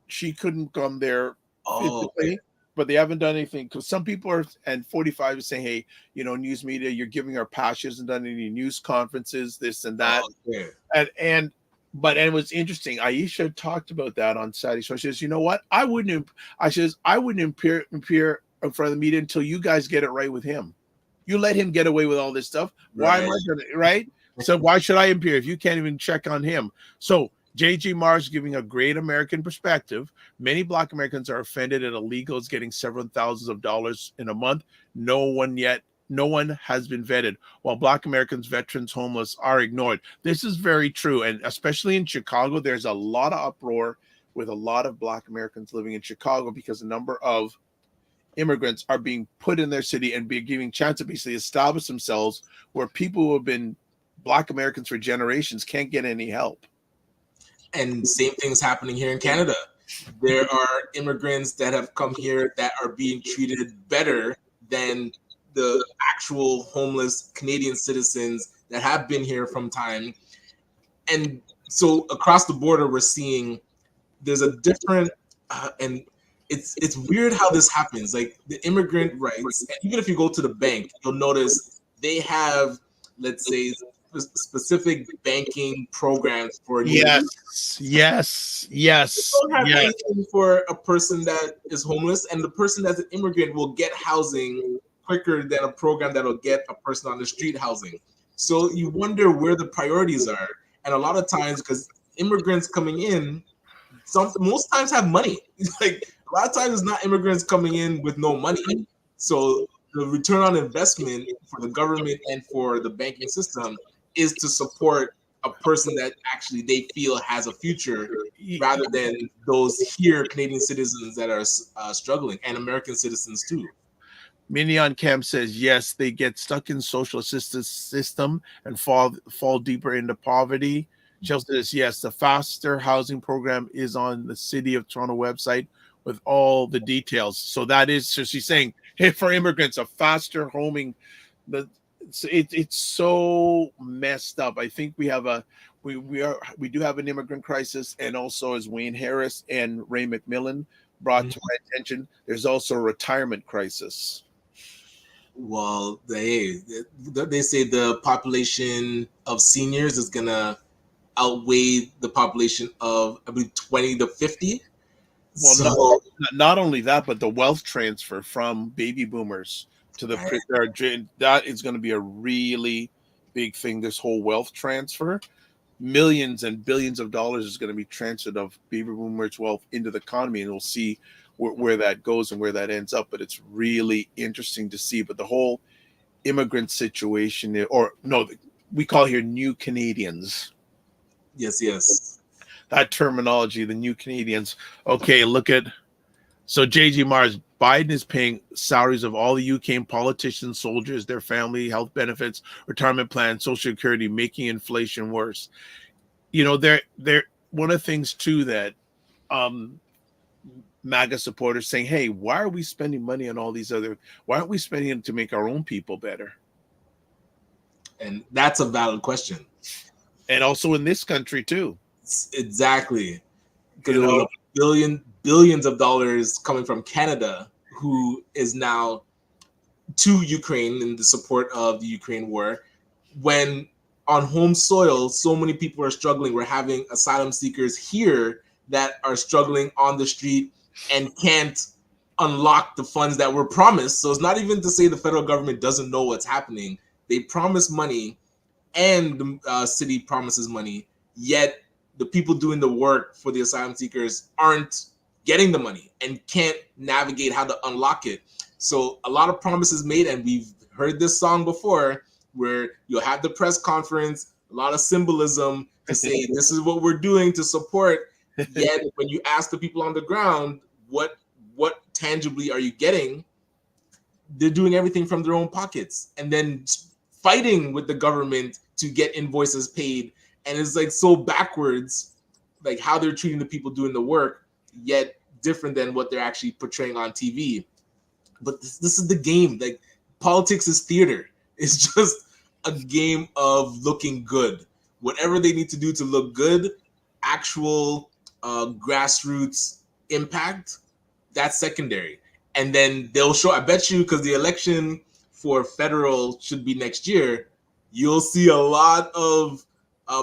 She couldn't come there physically, but they haven't done anything because some people are, and 45 is saying, hey, you know, news media, you're giving her pass. She hasn't done any news conferences, this and that. And it was interesting. Aisha talked about that on Saturday. So she says, you know what? I wouldn't appear in front of the media until you guys get it right with him. You let him get away with all this stuff. Why am I going to, right? So why should I appear if you can't even check on him? So J.G. Mars giving a great American perspective. Many Black Americans are offended at illegals getting several thousands of dollars in a month. No one has been vetted, while Black Americans, veterans, homeless are ignored. This is very true. And especially in Chicago, there's a lot of uproar with a lot of Black Americans living in Chicago because a number of immigrants are being put in their city and being given chance to basically establish themselves where people who have been Black Americans for generations can't get any help. And same thing's happening here in Canada. There are immigrants that have come here that are being treated better than the actual homeless Canadian citizens that have been here from time. And so across the border, we're seeing there's a different, and it's weird how this happens. Like the immigrant rights, even if you go to the bank, you'll notice they have, let's say, specific banking programs for yes. They don't have anything for a person that is homeless, and the person that's an immigrant will get housing quicker than a program that'll get a person on the street housing. So you wonder where the priorities are, and a lot of times because immigrants coming in, most times have money. Like a lot of times it's not immigrants coming in with no money. So the return on investment for the government and for the banking system is to support a person that actually they feel has a future rather than those here Canadian citizens that are struggling and American citizens too. Minion Camp says yes, they get stuck in social assistance system and fall deeper into poverty. Chelsea says yes, the faster housing program is on the City of Toronto website with all the details. So that is, so she's saying, hey, for immigrants, a faster homing. It's so messed up. I think we have we do have an immigrant crisis, and also as Wayne Harris and Ray McMillan brought to my attention, there's also a retirement crisis. Well, they say the population of seniors is gonna outweigh the population of, I believe, 20 to 50. Well, so, not only that, but the wealth transfer from baby boomers to the that is going to be a really big thing. This whole wealth transfer, millions and billions of dollars is going to be transferred of baby boomers' wealth into the economy, and we'll see where that goes and where that ends up. But it's really interesting to see. But the whole immigrant situation, or no, we call here new Canadians. Yes. That terminology, the new Canadians. Okay, look at, so JG Mars, Biden is paying salaries of all the UK politicians, soldiers, their family, health benefits, retirement plans, social security, making inflation worse. You know, they're one of the things too that MAGA supporters saying, hey, why are we spending money on all these why aren't we spending it to make our own people better? And that's a valid question. And also in this country too. Exactly. Because there was billions of dollars coming from Canada, who is now to Ukraine in the support of the Ukraine war. When on home soil, so many people are struggling. We're having asylum seekers here that are struggling on the street and can't unlock the funds that were promised. So it's not even to say the federal government doesn't know what's happening. They promise money, and the city promises money, yet the people doing the work for the asylum seekers aren't getting the money and can't navigate how to unlock it. So a lot of promises made, and we've heard this song before, where you'll have the press conference, a lot of symbolism to say this is what we're doing to support. Yet when you ask the people on the ground, what tangibly are you getting? They're doing everything from their own pockets, and then fighting with the government to get invoices paid. And it's like so backwards, like how they're treating the people doing the work, yet different than what they're actually portraying on TV. But this is the game. Like, politics is theater. It's just a game of looking good. Whatever they need to do to look good, actual grassroots impact, that's secondary. And then they'll show, I bet you, because the election for federal should be next year, you'll see a lot of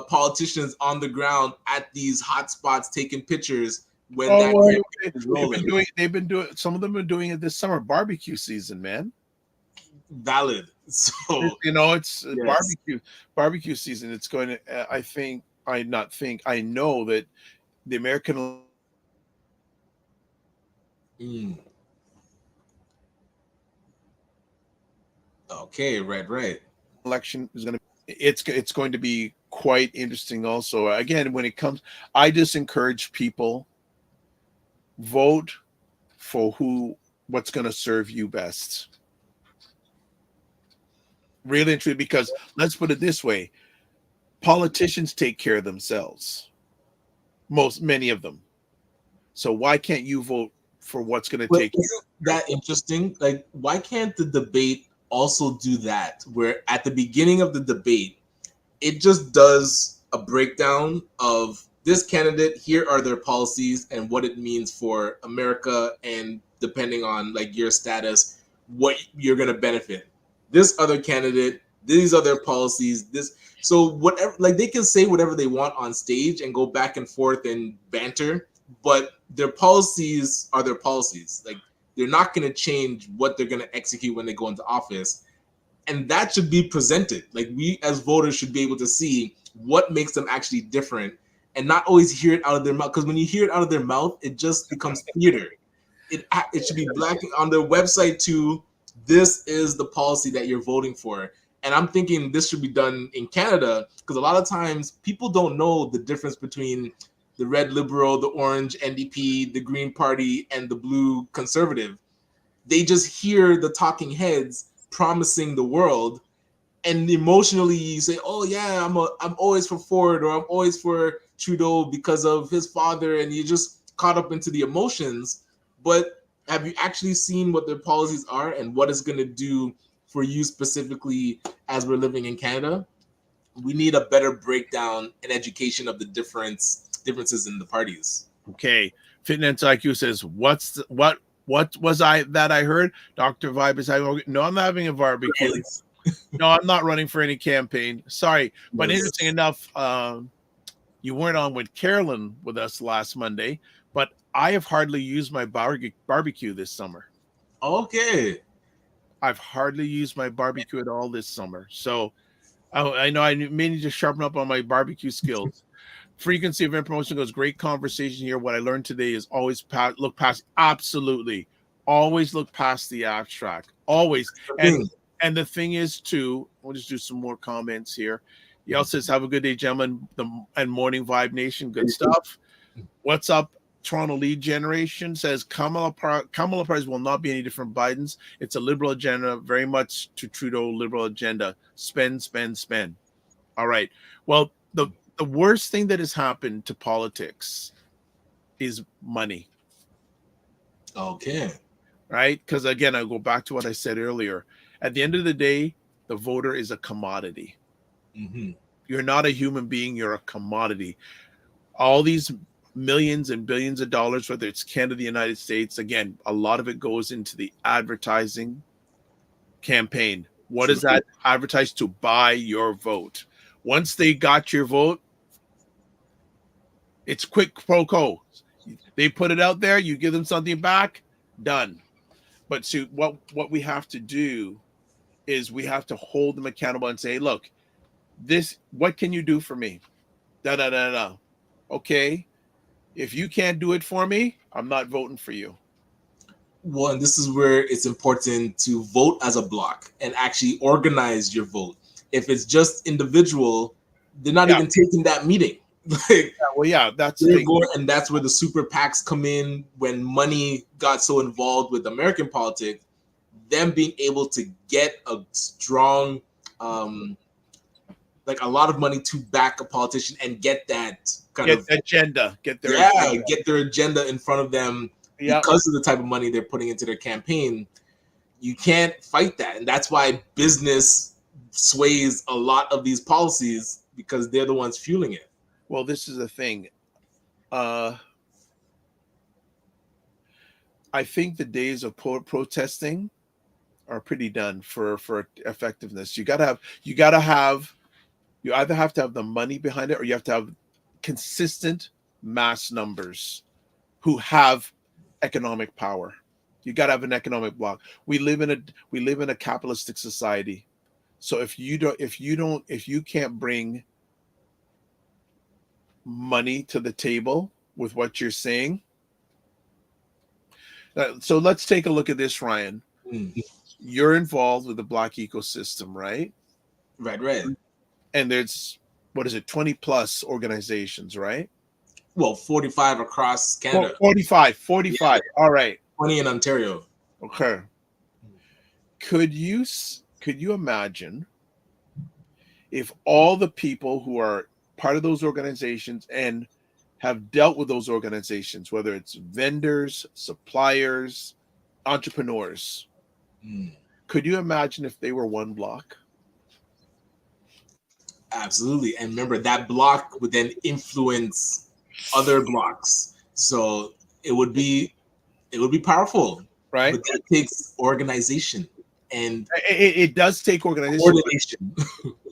politicians on the ground at these hot spots taking pictures when is rolling. They've been doing, some of them are doing it this summer, barbecue season, man. Valid. So, you know, it's barbecue season. It's going to, I know that the American Okay, right. election is going to, it's going to be quite interesting also. Again, when it comes, I just encourage people, vote for what's going to serve you best. Really and truly, because let's put it this way, politicians take care of themselves. Many of them. So why can't you vote for what's going to take care? Isn't that interesting? Like, why can't the debate also do that, where at the beginning of the debate, it just does a breakdown of this candidate, here are their policies and what it means for America, and depending on like your status, what you're going to benefit. This other candidate, these are their policies. So whatever, like, they can say whatever they want on stage and go back and forth and banter, but their policies are their policies. Like, they're not going to change what they're going to execute when they go into office. And that should be presented. Like, we as voters should be able to see what makes them actually different and not always hear it out of their mouth. Because when you hear it out of their mouth, it just becomes theater. It should be black on their website too. This is the policy that you're voting for. And I'm thinking this should be done in Canada, because a lot of times people don't know the difference between the red liberal, the orange NDP, the green party, and the blue conservative. they just hear the talking heads promising the world, and emotionally you say, oh yeah, I'm always for Ford, or I'm always for Trudeau because of his father, and you just caught up into the emotions. But have you actually seen what their policies are and what it's going to do for you specifically as we're living in Canada? We need a better breakdown and education of the differences in the parties. Okay. Fitness IQ says, what was I heard? Dr. Vibe is having, no, I'm not having a barbecue. No, I'm not running for any campaign. Sorry. But interesting enough, you weren't on with Carolyn with us last Monday, but I have hardly used my barbecue this summer. Okay. I've hardly used my barbecue at all this summer. So I know I may need to sharpen up on my barbecue skills. Frequency of promotion goes, great conversation here. What I learned today is always look past. Absolutely. Always look past the abstract. Always. And the thing is, too, we'll just do some more comments here. Yale says, have a good day, gentlemen, and Morning Vibe Nation. Good stuff. What's up? Toronto Lead Generation says Kamala Harris will not be any different from Biden's. It's a liberal agenda, very much to Trudeau liberal agenda. Spend, spend, spend. All right. Well, the worst thing that has happened to politics is money. Okay. Right? Because again, I go back to what I said earlier. At the end of the day, the voter is a commodity. Mm-hmm. You're not a human being, you're a commodity. All these millions and billions of dollars, whether it's Canada, the United States, again, a lot of it goes into the advertising campaign. What is that advertised to? Buy your vote. Once they got your vote, it's quick pro quo. They put it out there, you give them something back, done. But see, what we have to do is we have to hold them accountable and say, look, what can you do for me? Okay. If you can't do it for me, I'm not voting for you. Well, and this is where it's important to vote as a block and actually organize your vote. If it's just individual, they're not even taking that meeting. That's the thing. And that's where the super PACs come in. When money got so involved with American politics, them being able to get a strong, like a lot of money to back a politician and get that agenda, get their agenda in front of them because of the type of money they're putting into their campaign. You can't fight that, and that's why business sways a lot of these policies, because they're the ones fueling it. Well, this is the thing. I think the days of protesting are pretty done for effectiveness. You either have to have the money behind it, or you have to have consistent mass numbers who have economic power. You got to have an economic block. We live in a capitalistic society. So if you can't bring money to the table with what you're saying. So let's take a look at this, Ryan. You're involved with the Black ecosystem, right? Right. And there's, 20 plus organizations, right? Well, 45 across Canada. 45. Yeah. All right. 20 in Ontario. Okay. Could you imagine if all the people who are part of those organizations and have dealt with those organizations, whether it's vendors, suppliers, entrepreneurs, could you imagine if they were one block? Absolutely. And remember, that block would then influence other blocks. So it would be powerful. Right. But that takes organization. And it does take organization. Coordination.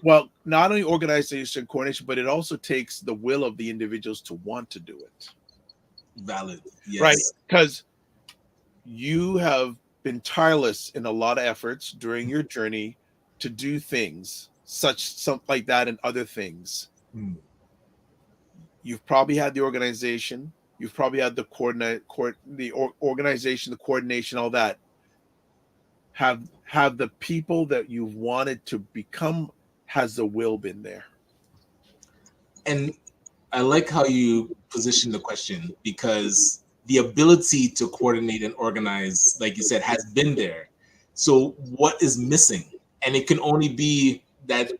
Well, not only organization, coordination, but it also takes the will of the individuals to want to do it. Valid. Yes. Right. Because you have been tireless in a lot of efforts during your journey to do things something like that and other things. You've probably had the organization. You've probably had the organization, the coordination, all that. Have the people that you've wanted to become, has the will been there? And I like how you position the question, because the ability to coordinate and organize, like you said, has been there. So what is missing? And it can only be that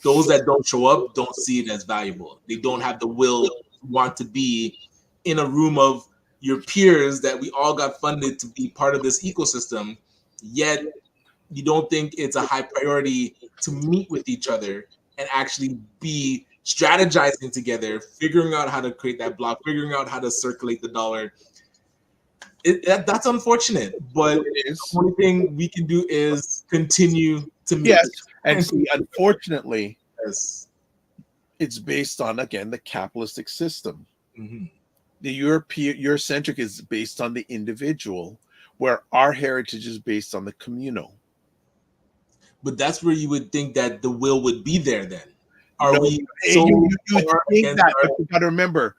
those that don't show up don't see it as valuable. They don't have the will to want to be in a room of your peers that we all got funded to be part of this ecosystem, yet you don't think it's a high priority to meet with each other and actually be strategizing together, figuring out how to create that block, figuring out how to circulate the dollar. That's unfortunate, but It is. the only thing we can do is continue to meet. Yes, and see, unfortunately, Yes. it's based on, again, the capitalistic system. Mhm. The Eurocentric is based on the individual, where our heritage is based on the communal. But that's where you would think that the will would be there then. Are No, we you so would far think against that, our- but you got to remember,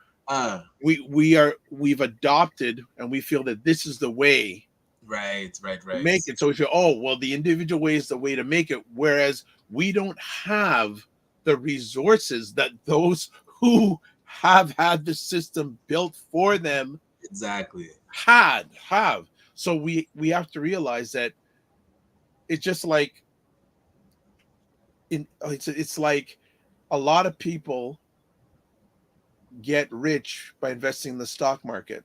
we've adopted and we feel that this is the way right. to make it. So we feel, oh well, the individual way is the way to make it, whereas we don't have the resources that those who have had the system built for them Exactly. have. So we have to realize that it's just like it's like a lot of people get rich by investing in the stock market.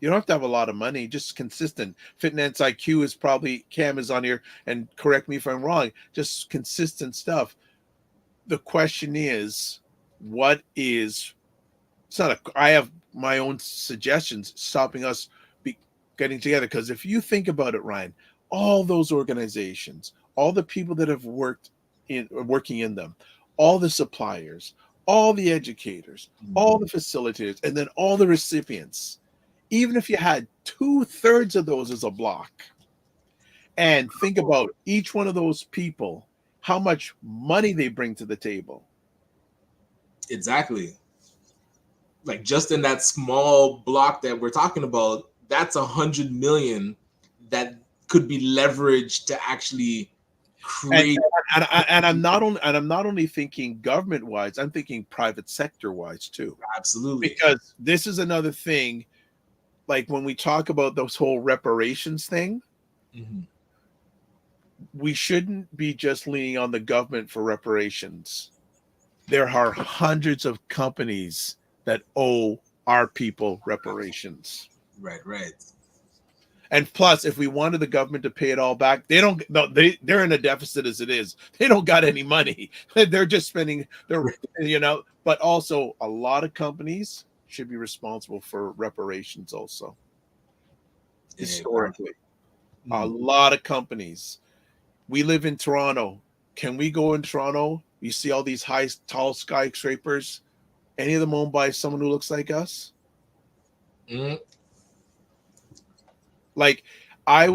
You don't have to have a lot of money, just consistent. Finance IQ is probably, Cam is on here, and correct me if I'm wrong, just consistent stuff. The question is, I have my own suggestions stopping us getting together. Because if you think about it, Ryan, all those organizations, all the people that have working in them, all the suppliers, all the educators, all the facilitators, and then all the recipients, even if you had 2/3 of those as a block, and think about each one of those people, how much money they bring to the table. Exactly. Like just in that small block that we're talking about, that's 100 million that could be leveraged to actually create. And I'm not only thinking government wise, I'm thinking private sector wise too. Absolutely. Because this is another thing, like when we talk about those whole reparations thing, we shouldn't be just leaning on the government for reparations. There are hundreds of companies that owe our people reparations. Right. And plus, if we wanted the government to pay it all back, they're in a deficit as it is. They don't got any money. They're just spending but also a lot of companies should be responsible for reparations also. Historically. A lot of companies. We live in Toronto. Can we go in Toronto? You see all these tall skyscrapers. Any of them owned by someone who looks like us? Like, I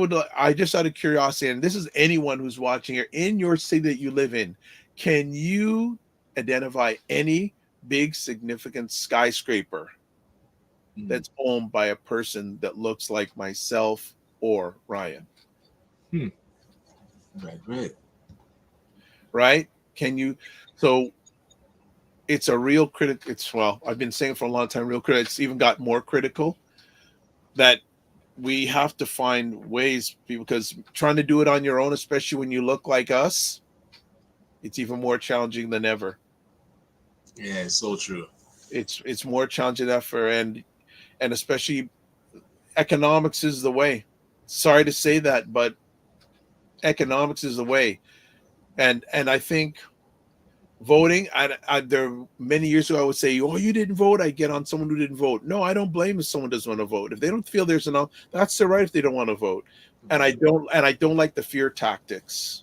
just out of curiosity, and this is anyone who's watching here, in your city that you live in, can you identify any big significant skyscraper that's owned by a person that looks like myself or Ryan? Right? Can you? So it's a real I've been saying for a long time, real critical. It's even got more critical that we have to find ways, because trying to do it on your own, especially when you look like us, it's even more challenging than ever. Yeah, it's so true. It's more challenging than ever, and especially economics is the way. Sorry to say that, but economics is the way. And I think voting, there many years ago I would say, oh, you didn't vote, I get on someone who didn't vote. No, I don't blame if someone doesn't want to vote. If they don't feel there's enough, that's their right if they don't want to vote. And I don't like the fear tactics.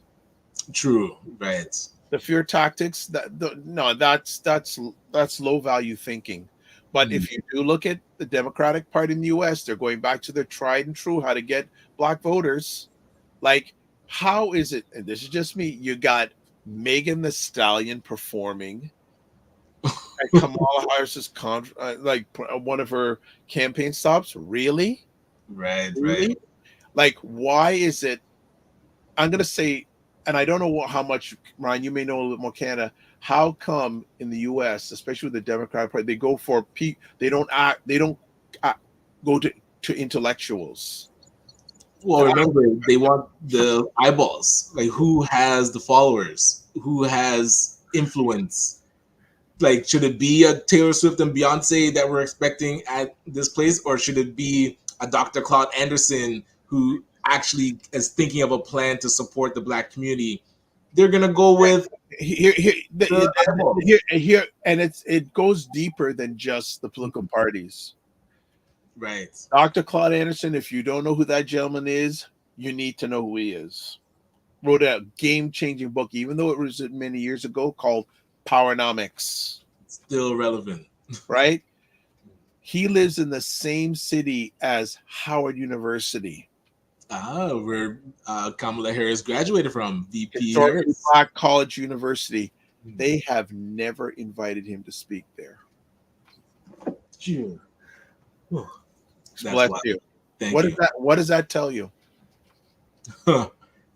True. Right. The fear tactics, that's low value thinking. But if you do look at the Democratic Party in the US, they're going back to their tried and true how to get black voters. Like, how is it, and this is just me, you got Megan Thee Stallion performing at Kamala Harris's one of her campaign stops? Really? Right. Like, why is it? I'm gonna say, and I don't know how much, Ryan, you may know a little bit more, Canada. How come in the U.S., especially with the Democratic Party, they go for they don't go to intellectuals. Well, remember, they want the eyeballs. Like, who has the followers? Who has influence? Like, should it be a Taylor Swift and Beyonce that we're expecting at this place, or should it be a Dr. Claude Anderson who actually is thinking of a plan to support the Black community? They're gonna go with here, and it goes deeper than just the political parties. Right. Dr. Claude Anderson, if you don't know who that gentleman is, you need to know who he is. Wrote a game-changing book, even though it was many years ago, called Powernomics. Still relevant. Right? He lives in the same city as Howard University. Where Kamala Harris graduated from, VP Historically Black College University. They have never invited him to speak there. Bless you. What does that tell you?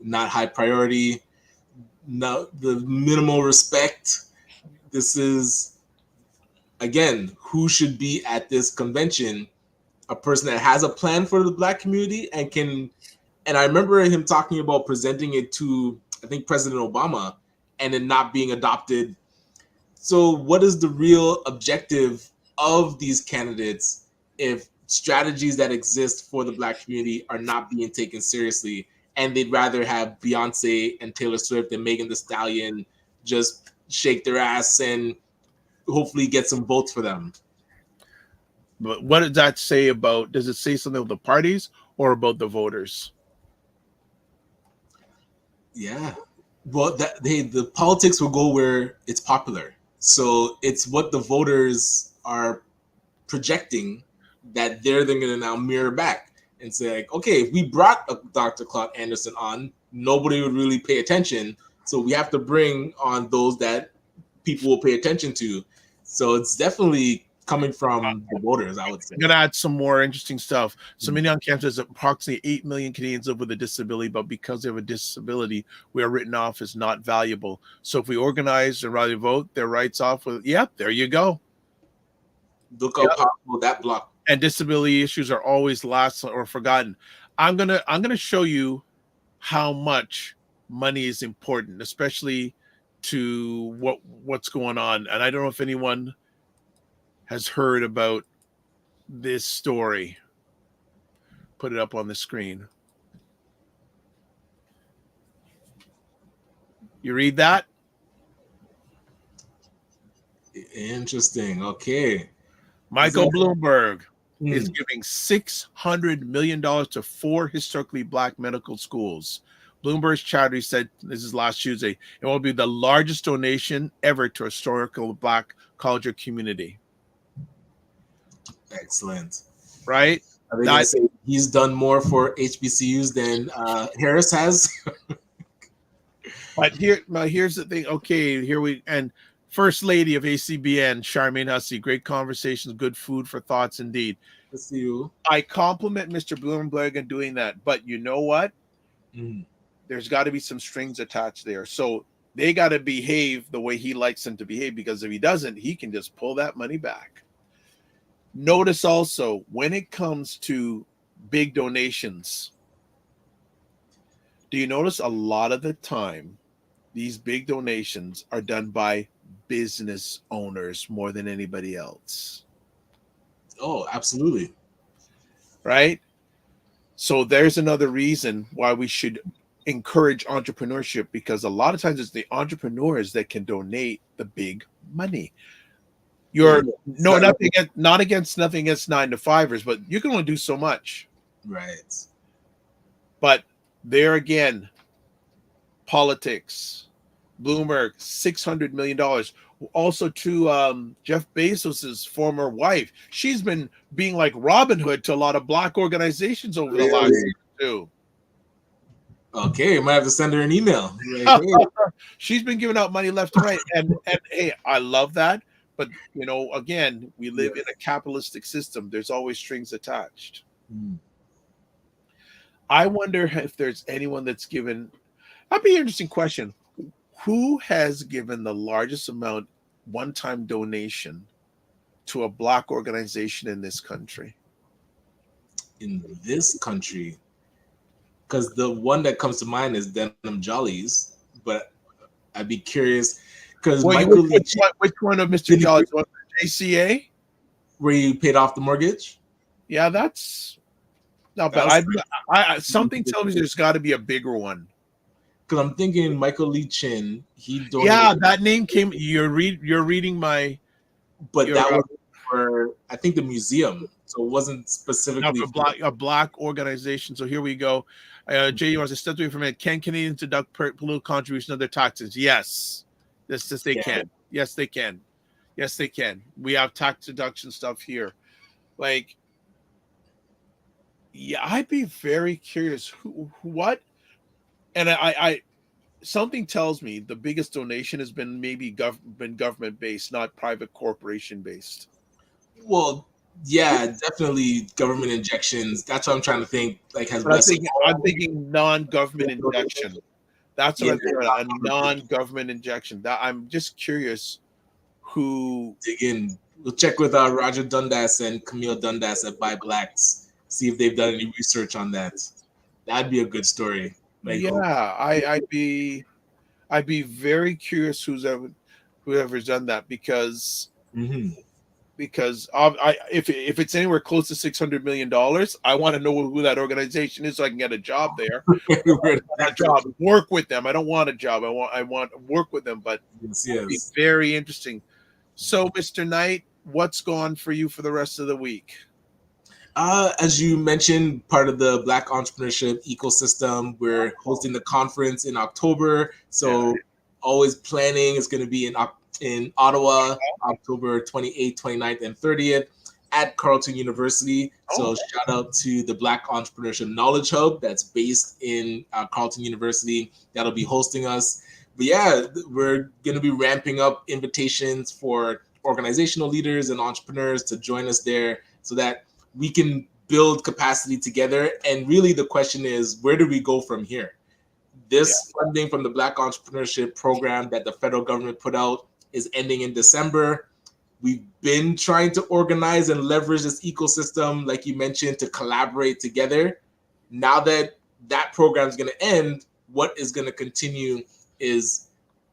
Not high priority, not the minimal respect. This is, again, who should be at this convention? A person that has a plan for the Black community and can. And I remember him talking about presenting it to, I think, President Obama, and it not being adopted. So what is the real objective of these candidates if strategies that exist for the Black community are not being taken seriously, and they'd rather have Beyonce and Taylor Swift and Megan Thee Stallion just shake their ass and hopefully get some votes for them? But what does that say about, does it say something about the parties or about the voters? Yeah. Well, the politics will go where it's popular. So it's what the voters are projecting that they're then going to now mirror back and say, like, okay, if we brought Dr. Claude Anderson on, nobody would really pay attention. So we have to bring on those that people will pay attention to. So it's definitely coming from the voters, I would say. I'm going to add some more interesting stuff. So many on campus, approximately 8 million Canadians live with a disability, but because they have a disability, we are written off as not valuable. So if we organize and rather vote their rights off with, there you go. Look how powerful that block. And disability issues are always last or forgotten. I'm gonna show you how much money is important, especially to what's going on. And I don't know if anyone has heard about this story. Put it up on the screen. You read that? Interesting. Okay. Michael Bloomberg is giving $600 million to 4 historically Black medical schools. Bloomberg's charity said, this is last Tuesday, it will be the largest donation ever to a historical Black college or community. Excellent. Right? I think I say he's done more for HBCUs than Harris has. But here's the thing. Okay, and First Lady of ACBN, Charmaine Hussey, great conversations, good food for thoughts indeed. See you. I compliment Mr. Bloomberg in doing that, but you know what? There's got to be some strings attached there. So they got to behave the way he likes them to behave, because if he doesn't, he can just pull that money back. Notice also, when it comes to big donations, do you notice a lot of the time these big donations are done by business owners more than anybody else? Oh, absolutely. Right? So there's another reason why we should encourage entrepreneurship, because a lot of times it's the entrepreneurs that can donate the big money. You're nothing against 9-to-5ers, but you can only do so much. Right. But there again, politics. Bloomberg, $600 million. Also to Jeff Bezos's former wife. She's been being like Robin Hood to a lot of Black organizations over the last year too. Okay, I might have to send her an email. She's been giving out money left and right. And hey, I love that. But, again, we live in a capitalistic system. There's always strings attached. I wonder if there's anyone that's given, that'd be an interesting question. Who has given the largest amount one-time donation to a Black organization in this country? in this country? Because the one that comes to mind is Denim Jollies, but I'd be curious because Well, Michael Lee, which one of Mr. Did he- Jolly's was it? JCA? where you paid off the mortgage. Yeah, that's no, but That's- I something tells me there's got to be a bigger one. Because I'm thinking Michael Lee Chin, he donated, Yeah, that name came. You're reading my but you're, that was for I think the museum, so it wasn't no, specifically for a black organization. So here we go. Jay, you want to step away from it? Can Canadians deduct political contribution of their taxes? Yes, yes, they Yeah. can. Yes, they can. Yes, they can. We have tax deduction stuff here. Like, yeah, I'd be very curious what, and I something tells me the biggest donation has been maybe government based, not private corporation based. Well, yeah, definitely government injections. That's what I'm trying to think. Like, has But West I'm thinking non-government injection. That's what Yeah, I'm thinking about, a non-government injection. That I'm just curious who. dig in? We'll check with Roger Dundas and Camille Dundas at Buy Blacks. See if they've done any research on that. That'd be a good story. Like, Yeah, I'd be very curious whoever's done that because mhm. if it's anywhere close to $600 million, I want to know who that organization is so I can get a job there. That job, work with them. I don't want a job. I want to work with them, but Yes, it'd be yes. very interesting. So, Mr. Knight, what's gone for you for the rest of the week? As you mentioned, part of the Black entrepreneurship ecosystem, we're hosting the conference in October. So always planning is going to be in Ottawa, October 28th, 29th, and 30th at Carleton University. So shout out to the Black Entrepreneurship Knowledge Hub that's based in Carleton University that'll be hosting us. But yeah, we're going to be ramping up invitations for organizational leaders and entrepreneurs to join us there so that we can build capacity together. And really the question is, where do we go from here? This funding from the Black Entrepreneurship Program that the federal government put out is ending in December. We've been trying to organize and leverage this ecosystem, like you mentioned, to collaborate together. Now that that program is going to end, what is going to continue is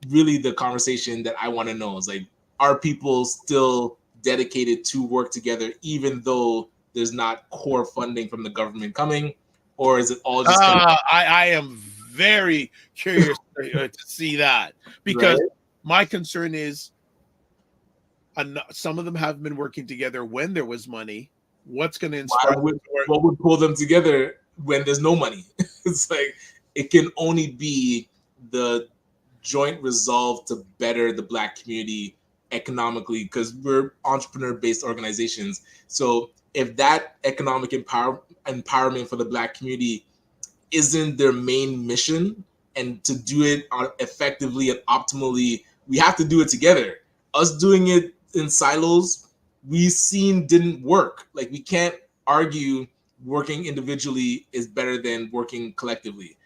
really the conversation that I want to know is like, are people still dedicated to work together, even though there's not core funding from the government coming, or is it all just I am very curious to see that because my concern is some of them have been working together when there was money. What's going to inspire what would pull them together when there's no money? It's like it can only be the joint resolve to better the Black community economically because we're entrepreneur-based organizations. So if that economic empowerment for the Black community isn't their main mission, and to do it effectively and optimally, we have to do it together. Us doing it in silos, we've seen didn't work. Like we can't argue working individually is better than working collectively.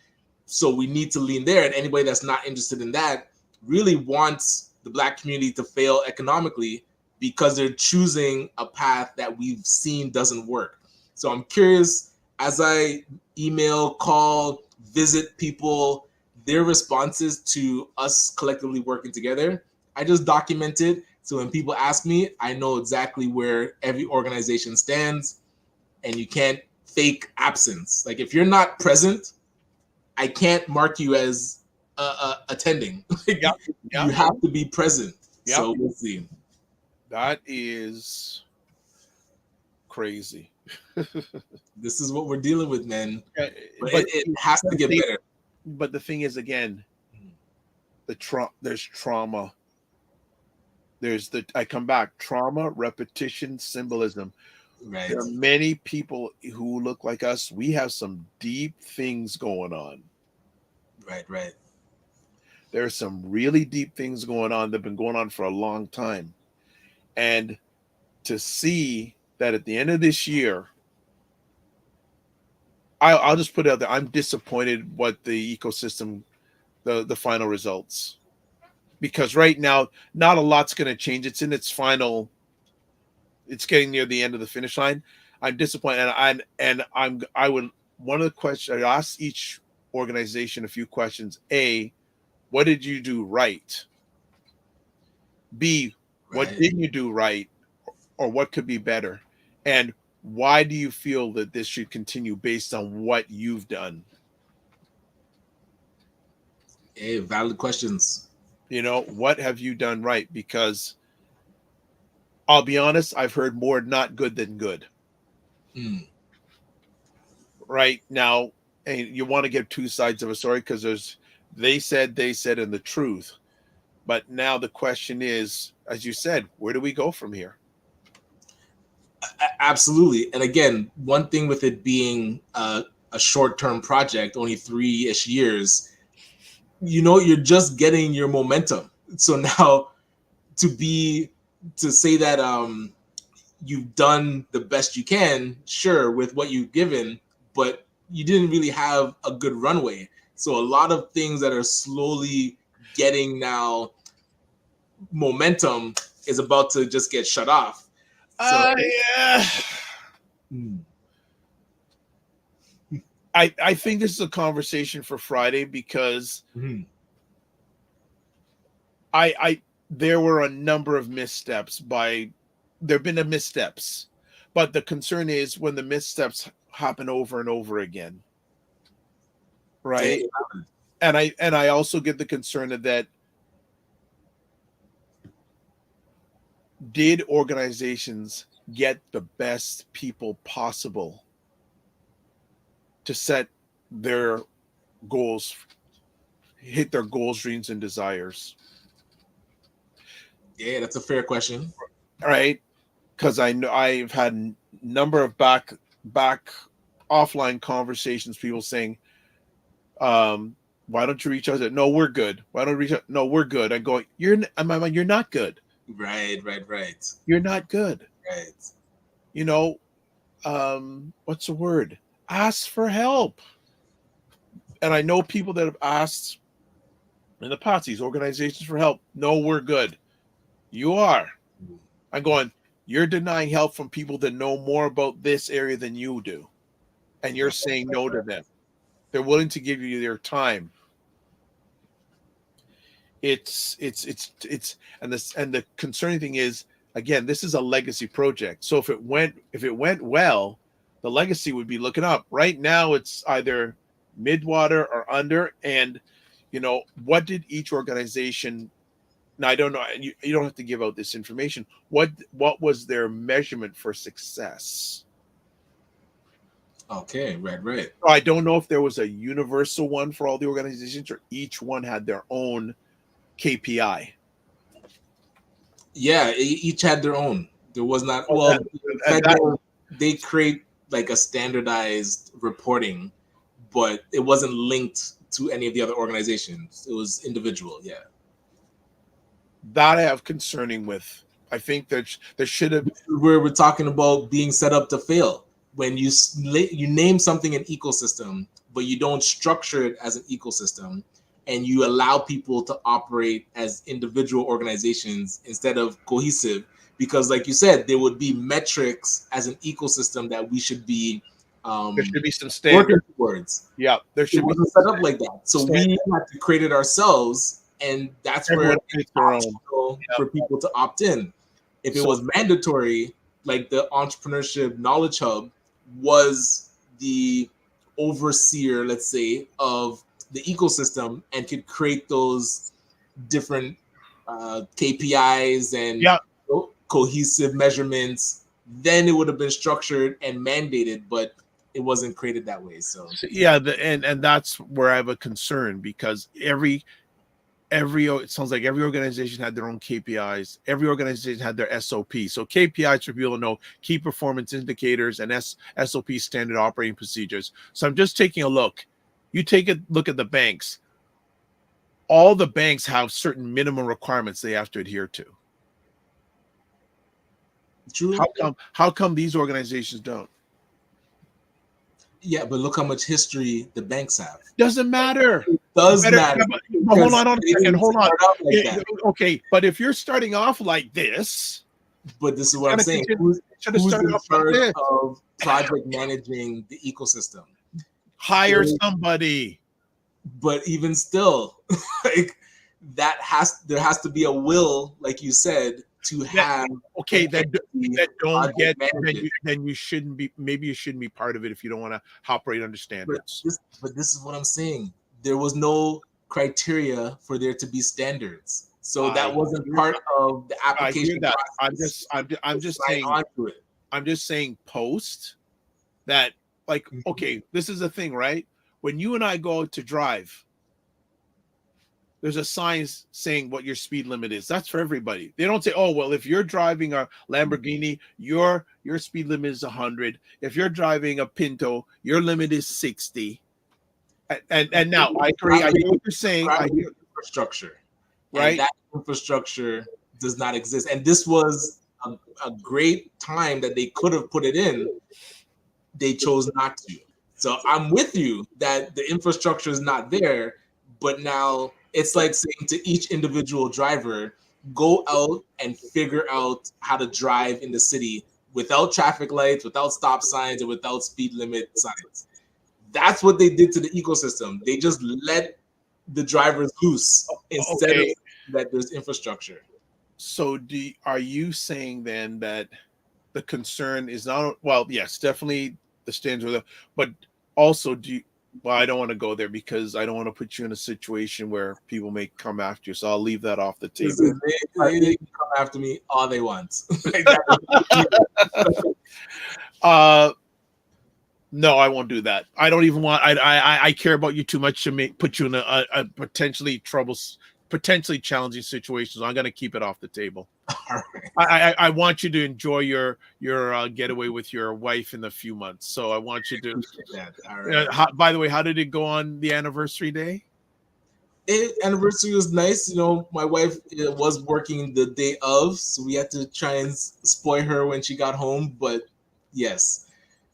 So we need to lean there. And anybody that's not interested in that really wants the Black community to fail economically because they're choosing a path that we've seen doesn't work. So I'm curious, as I email, call, visit people, their responses to us collectively working together, I just document it. So when people ask me, I know exactly where every organization stands, and you can't fake absence. Like if you're not present, I can't mark you as attending. You have to be present. So we'll see. That is crazy. This is what we're dealing with, man. But it has to get better. But the thing is, again, there's trauma. I come back, trauma, repetition, symbolism. Right. There are many people who look like us. We have some deep things going on. Right. There are some really deep things going on that have been going on for a long time. And to see that at the end of this year, I'll just put it out there, I'm disappointed what the ecosystem, the final results. Because right now, not a lot's going to change. It's in its final it's getting near the end of the finish line. I'm disappointed, and I would one of the questions I ask each organization a few questions. A, what did you do right? B, what Right. didn't you do right, or what could be better? And why do you feel that this should continue based on what you've done? Hey, valid questions. You know, what have you done right? Because I'll be honest, I've heard more not good than good. Mm. Right now, and you want to get two sides of a story because there's they said, and the truth. But now the question is, as you said, where do we go from here? Absolutely. And again, one thing with it being a short-term project, only 3-ish years, you're just getting your momentum. So now to say that you've done the best you can, sure, with what you've given, but you didn't really have a good runway. So a lot of things that are slowly getting now momentum is about to just get shut off. Yeah. I think this is a conversation for Friday because there were a number of missteps there have been missteps, but the concern is when the missteps happen over and over again, right? And I also get the concern of that. Did organizations get the best people possible to set their goals, hit their goals, dreams, and desires? Yeah, that's a fair question. All right. Because I know I've had a number of back offline conversations, people saying, why don't you reach out? No, we're good. Why don't you reach out? No, we're good. I'm going, you're not good. Right. You're not good. Right. What's the word? Ask for help. And I know people that have asked in the past, these organizations, for help. No, we're good. You are. I'm going, you're denying help from people that know more about this area than you do. And you're saying no to them. They're willing to give you their time. And the concerning thing is, again, this is a legacy project. So if it went well, the legacy would be looking up. Right now, it's either midwater or under. And what did each organization? Now I don't know. You don't have to give out this information. What was their measurement for success? Okay, right. I don't know if there was a universal one for all the organizations, or each one had their own KPI. Yeah, each had their own. There was not they create like a standardized reporting, but it wasn't linked to any of the other organizations. It was individual. Yeah, that I have concerning with. I think that there should have. We're talking about being set up to fail. When you name something an ecosystem, but you don't structure it as an ecosystem, and you allow people to operate as individual organizations instead of cohesive, because like you said, there would be metrics as an ecosystem that we should be there should be some standard towards. Yeah, there should be set up like that. So we have to create it ourselves, and that's where it's optional for people to opt in. If it was mandatory, like the Entrepreneurship Knowledge Hub was the overseer, let's say, of the ecosystem and could create those different KPIs and cohesive measurements, then it would have been structured and mandated, but it wasn't created that way. So and that's where I have a concern, because it sounds like every organization had their own KPIs. Every organization had their SOP. So KPIs for people to know, key performance indicators, and SOP, standard operating procedures. So I'm just taking a look. You take a look at the banks. All the banks have certain minimum requirements they have to adhere to. True. How come these organizations don't? Yeah, but look how much history the banks have. Doesn't matter. It does matter. Hold on. Okay, but if you're starting off like this, But this is what I'm Kinda saying. continue- should have Who's started in off like charge this. of project managing the ecosystem? Hire There- somebody. But even still, like there has to be a will, like you said, to have Okay, that don't project get managers. then you shouldn't be. Maybe you shouldn't be part of it if you don't want to operate under standards. But this is what I'm saying. There was no criteria for there to be standards, so that wasn't part of the I application hear that. process. I'm just Sign saying. on to it. I'm just saying post that, like, okay, this is the thing, right? When you and I go out to drive, there's a sign saying what your speed limit is. That's for everybody. They don't say, oh, well, if you're driving a Lamborghini, your speed limit is 100. If you're driving a Pinto, your limit is 60. And now I agree. I hear what you're saying. I hear, Infrastructure, right? And that infrastructure does not exist. And this was a great time that they could have put it in. They chose not to. So I'm with you that the infrastructure is not there, but now it's like saying to each individual driver, go out and figure out how to drive in the city without traffic lights, without stop signs, and without speed limit signs. That's what they did to the ecosystem. They just let the drivers loose instead of that there's infrastructure. So are you saying then that the concern is not, well, yes, definitely the standards are there, but also well, I don't want to go there because I don't want to put you in a situation where people may come after you. So I'll leave that off the table. Listen, they can come after me all they want. No, I won't do that. I don't even want. I care about you too much to put you in a potentially challenging situation. So I'm going to keep it off the table. All right. I want you to enjoy your getaway with your wife in a few months. So I want you to. All right. By the way, how did it go on the anniversary day? Anniversary was nice. You know, my wife was working the day of, so we had to try and spoil her when she got home. But yes,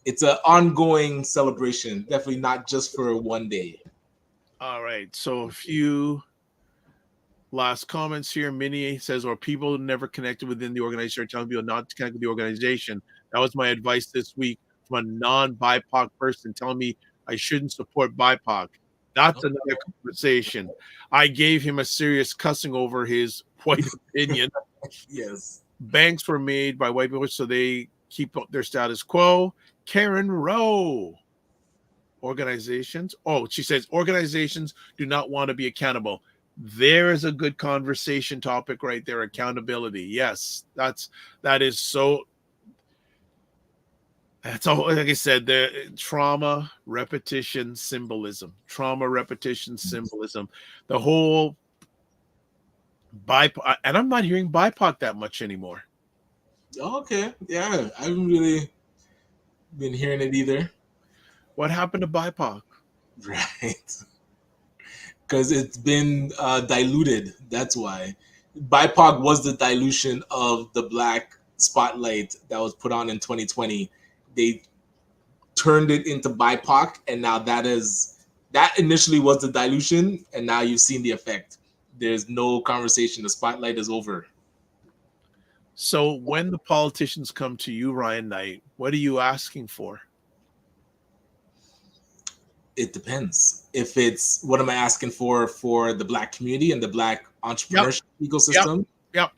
it's an ongoing celebration. Definitely not just for one day. All right. So a few last comments here. Minnie says, or people never connected within the organization are telling people not to connect with the organization. That was my advice this week from a non-BIPOC person telling me I shouldn't support BIPOC. That's another conversation. I gave him a serious cussing over his white opinion. Yes. Banks were made by white people so they keep up their status quo. Karen Rowe. Organizations. Oh, she says organizations do not want to be accountable. There is a good conversation topic right there. Accountability. Yes, that is so. That's all. Like I said, the trauma, repetition, symbolism. Trauma, repetition, symbolism. The whole BIPOC, and I'm not hearing BIPOC that much anymore. Okay. Yeah, I haven't really been hearing it either. What happened to BIPOC? Right. Because it's been diluted. That's why. BIPOC was the dilution of the Black spotlight that was put on in 2020. They turned it into BIPOC, and now that initially was the dilution, and now you've seen the effect. There's no conversation. The spotlight is over. So when the politicians come to you, Ryan Knight, what are you asking for? It depends. If it's what am I asking for the Black community and the Black entrepreneurship ecosystem? Yep.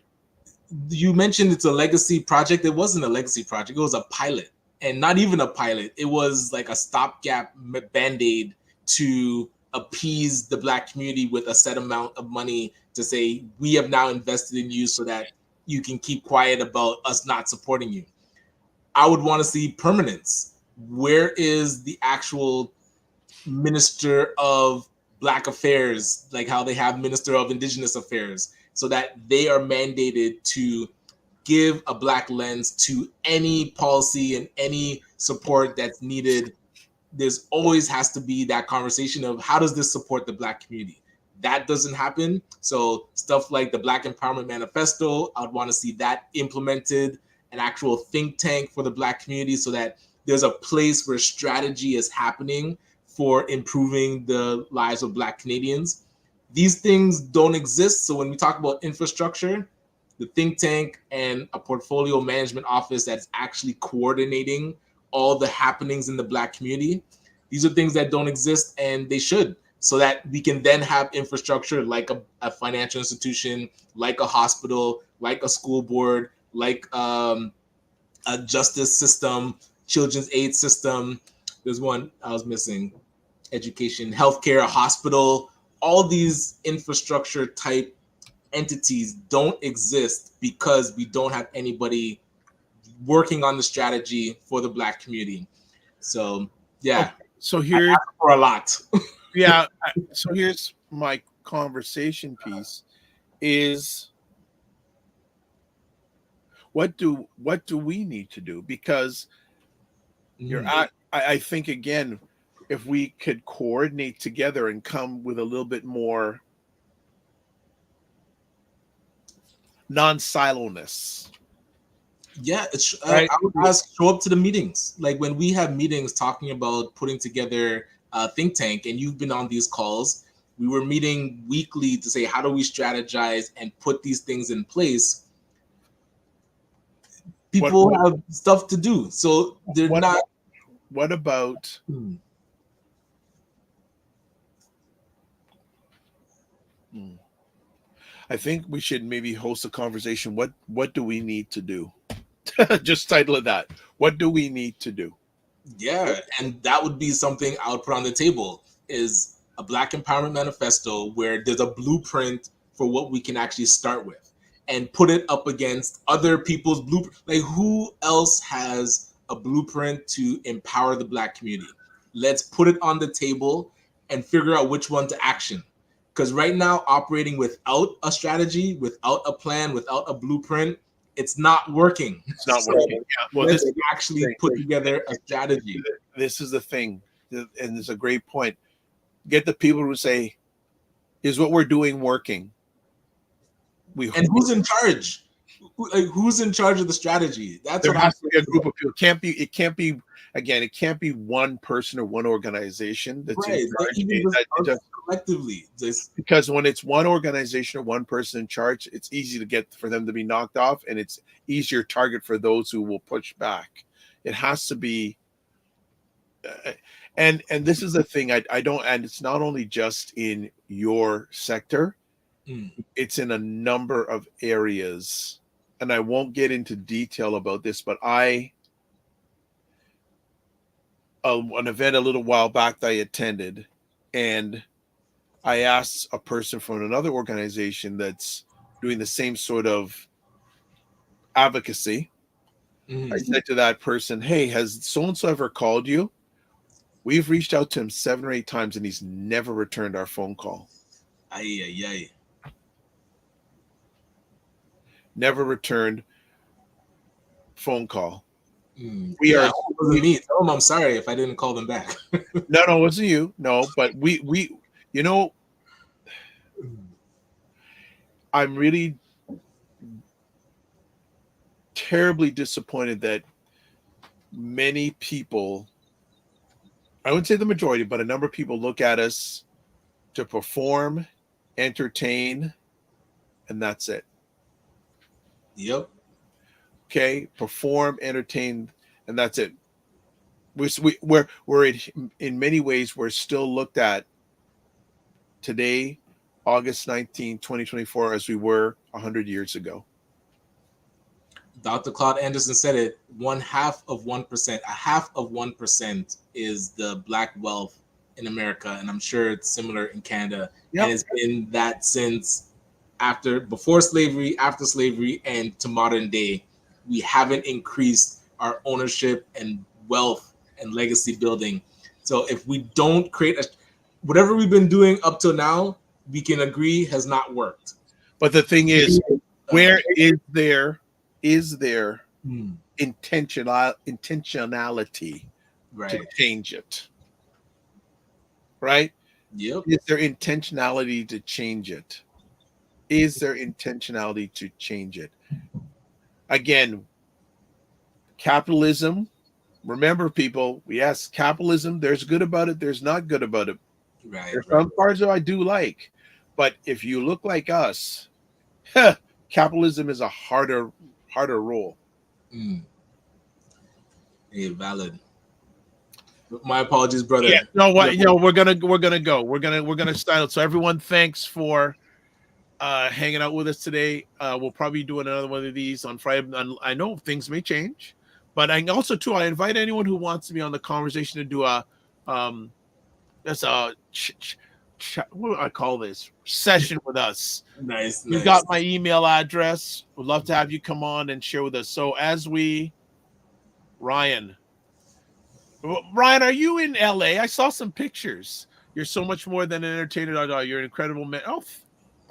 You mentioned it's a legacy project. It wasn't a legacy project. It was a pilot, and not even a pilot. It was like a stopgap band-aid to appease the Black community with a set amount of money to say, we have now invested in you so that you can keep quiet about us not supporting you. I would want to see permanence. Where is the actual Minister of Black Affairs, like how they have Minister of Indigenous Affairs, so that they are mandated to give a Black lens to any policy and any support that's needed. There's always has to be that conversation of how does this support the Black community? That doesn't happen. So stuff like the Black Empowerment Manifesto, I would want to see that implemented, an actual think tank for the Black community so that there's a place where strategy is happening for improving the lives of Black Canadians. These things don't exist. So when we talk about infrastructure, the think tank and a portfolio management office that's actually coordinating all the happenings in the Black community. These are things that don't exist, and they should, so that we can then have infrastructure like a financial institution, like a hospital, like a school board, like a justice system, children's aid system. There's one I was missing: education, healthcare, a hospital. All these infrastructure type entities don't exist because we don't have anybody working on the strategy for the Black community. So yeah, So here's for a lot. yeah. So here's my conversation piece: is what do we need to do? Because I think, again, if we could coordinate together and come with a little bit more non-siloness. Yeah, Right. I would ask, show up to the meetings. Like when we have meetings talking about putting together a think tank, and you've been on these calls, we were meeting weekly to say, how do we strategize and put these things in place? People have stuff to do, so they're not. What about I think we should maybe host a conversation. What do we need to do? Just title it that. What do we need to do? Yeah, and that would be something I would put on the table, is a Black Empowerment Manifesto where there's a blueprint for what we can actually start with, and put it up against other people's blueprint. Like, who else has a blueprint to empower the Black community? Let's put it on the table and figure out which one to action. Because right now, operating without a strategy, without a plan, without a blueprint, it's not working. It's not working. Yeah. Well, let's this actually put together a strategy. This is the thing, and it's a great point. Get the people who say, "Is what we're doing working?" And who's in charge? Who's in charge of the strategy? That's there what has to be a group of people. It can't be again. It can't be one person or one organization that's right. in charge. Collectively, because when it's one organization or one person in charge, it's easy to get for them to be knocked off, and it's easier target for those who will push back. It has to be, and this is the thing. I don't, and it's not only just in your sector. It's in a number of areas, and I won't get into detail about this, but an event a little while back that I attended, and I asked a person from another organization that's doing the same sort of advocacy. I said to that person, "Hey, has so-and-so ever called you? We've reached out to him 7 or 8 times, and he's never returned our phone call." Never returned phone call. We are. Wasn't me. Tell them I'm sorry if I didn't call them back. No, it wasn't you. No, but we, you know, I'm really terribly disappointed that many people, I wouldn't say the majority, but a number of people look at us to perform, entertain, and that's it. Yep. Okay, perform, entertain, and that's it. We're in many ways, we're still looked at today, August 19, 2024, as we were 100 years ago. Dr. Claude Anderson said it, 1/2 of 1%. 1/2 of 1% is the Black wealth in America, and I'm sure it's similar in Canada. Yep. And it's been that since before slavery, after slavery, and to modern day. We haven't increased our ownership and wealth and legacy building. So if we don't create whatever we've been doing up till now, we can agree has not worked. But the thing is, where is there intentionality to change it? Right? Yep. Is there intentionality to change it? Is there intentionality to change it? Again, capitalism. Remember, people, yes, capitalism, there's good about it, there's not good about it. Right. There's some parts that I do like. But if you look like us, capitalism is a harder role. Yeah, valid. My apologies, brother. Yeah, no, what we're gonna style. So everyone, thanks for hanging out with us today. We'll probably do another one of these on Friday. I know things may change, but I also too I invite anyone who wants to be on the conversation to do a that's a what do I call this session with us. Nice. You got my email address. Would love to have you come on and share with us. So Ryan, are you in LA? I saw some pictures. You're so much more than an entertainer. You're an incredible man. Oh,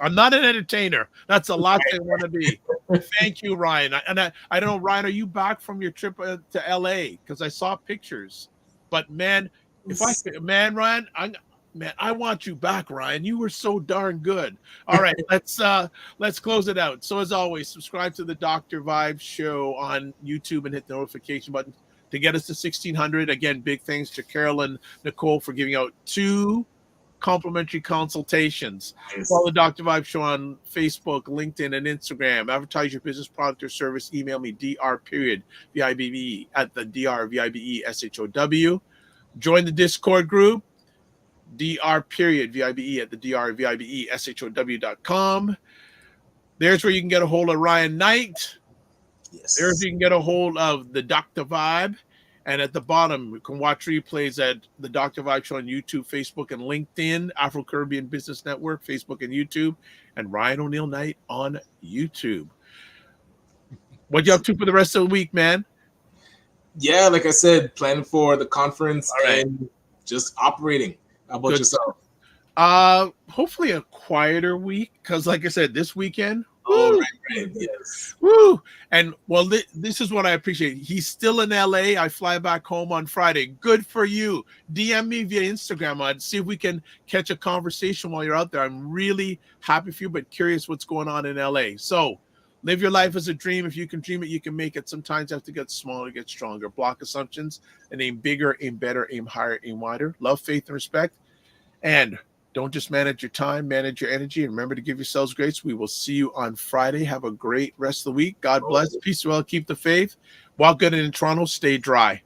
I'm not an entertainer. That's the last thing I want to be. Thank you, Ryan. I don't know, Ryan, are you back from your trip to LA? Because I saw pictures. But man, Ryan, I want you back, Ryan. You were so darn good. All right, let's close it out. So as always, subscribe to the Dr. Vibe Show on YouTube and hit the notification button to get us to 1,600. Again, big thanks to Carol and Nicole for giving out 2 complimentary consultations. Nice. Follow the Dr. Vibe Show on Facebook, LinkedIn, and Instagram. Advertise your business, product, or service. Email me dr.vibe at the drvibeshow. Join the Discord group, dr.vibe at the drvibeshow.com. There's where you can get a hold of Ryan Knight. Yes. There's where you can get a hold of the Dr. Vibe. And at the bottom, you can watch replays at the Dr. Vibe Show on YouTube, Facebook, and LinkedIn, Afro-Caribbean Business Network, Facebook and YouTube, and Ryan O'Neill Knight on YouTube. What you up to for the rest of the week, man? Yeah, like I said, planning for the conference right. and just operating. How about yourself? Hopefully a quieter week, because like I said, this weekend. Oh, right. Yes. Woo! And well, this is what I appreciate. He's still in LA. I fly back home on Friday. Good for you. DM me via Instagram. I'd see if we can catch a conversation while you're out there. I'm really happy for you, but curious what's going on in LA. So live your life as a dream. If you can dream it, you can make it. Sometimes you have to get smaller, get stronger. Block assumptions and aim bigger, aim better, aim higher, aim wider. Love, faith, and respect. And don't just manage your time, manage your energy, and remember to give yourselves grace. We will see you on Friday. Have a great rest of the week. God bless. Peace well. Keep the faith. While good in Toronto, stay dry.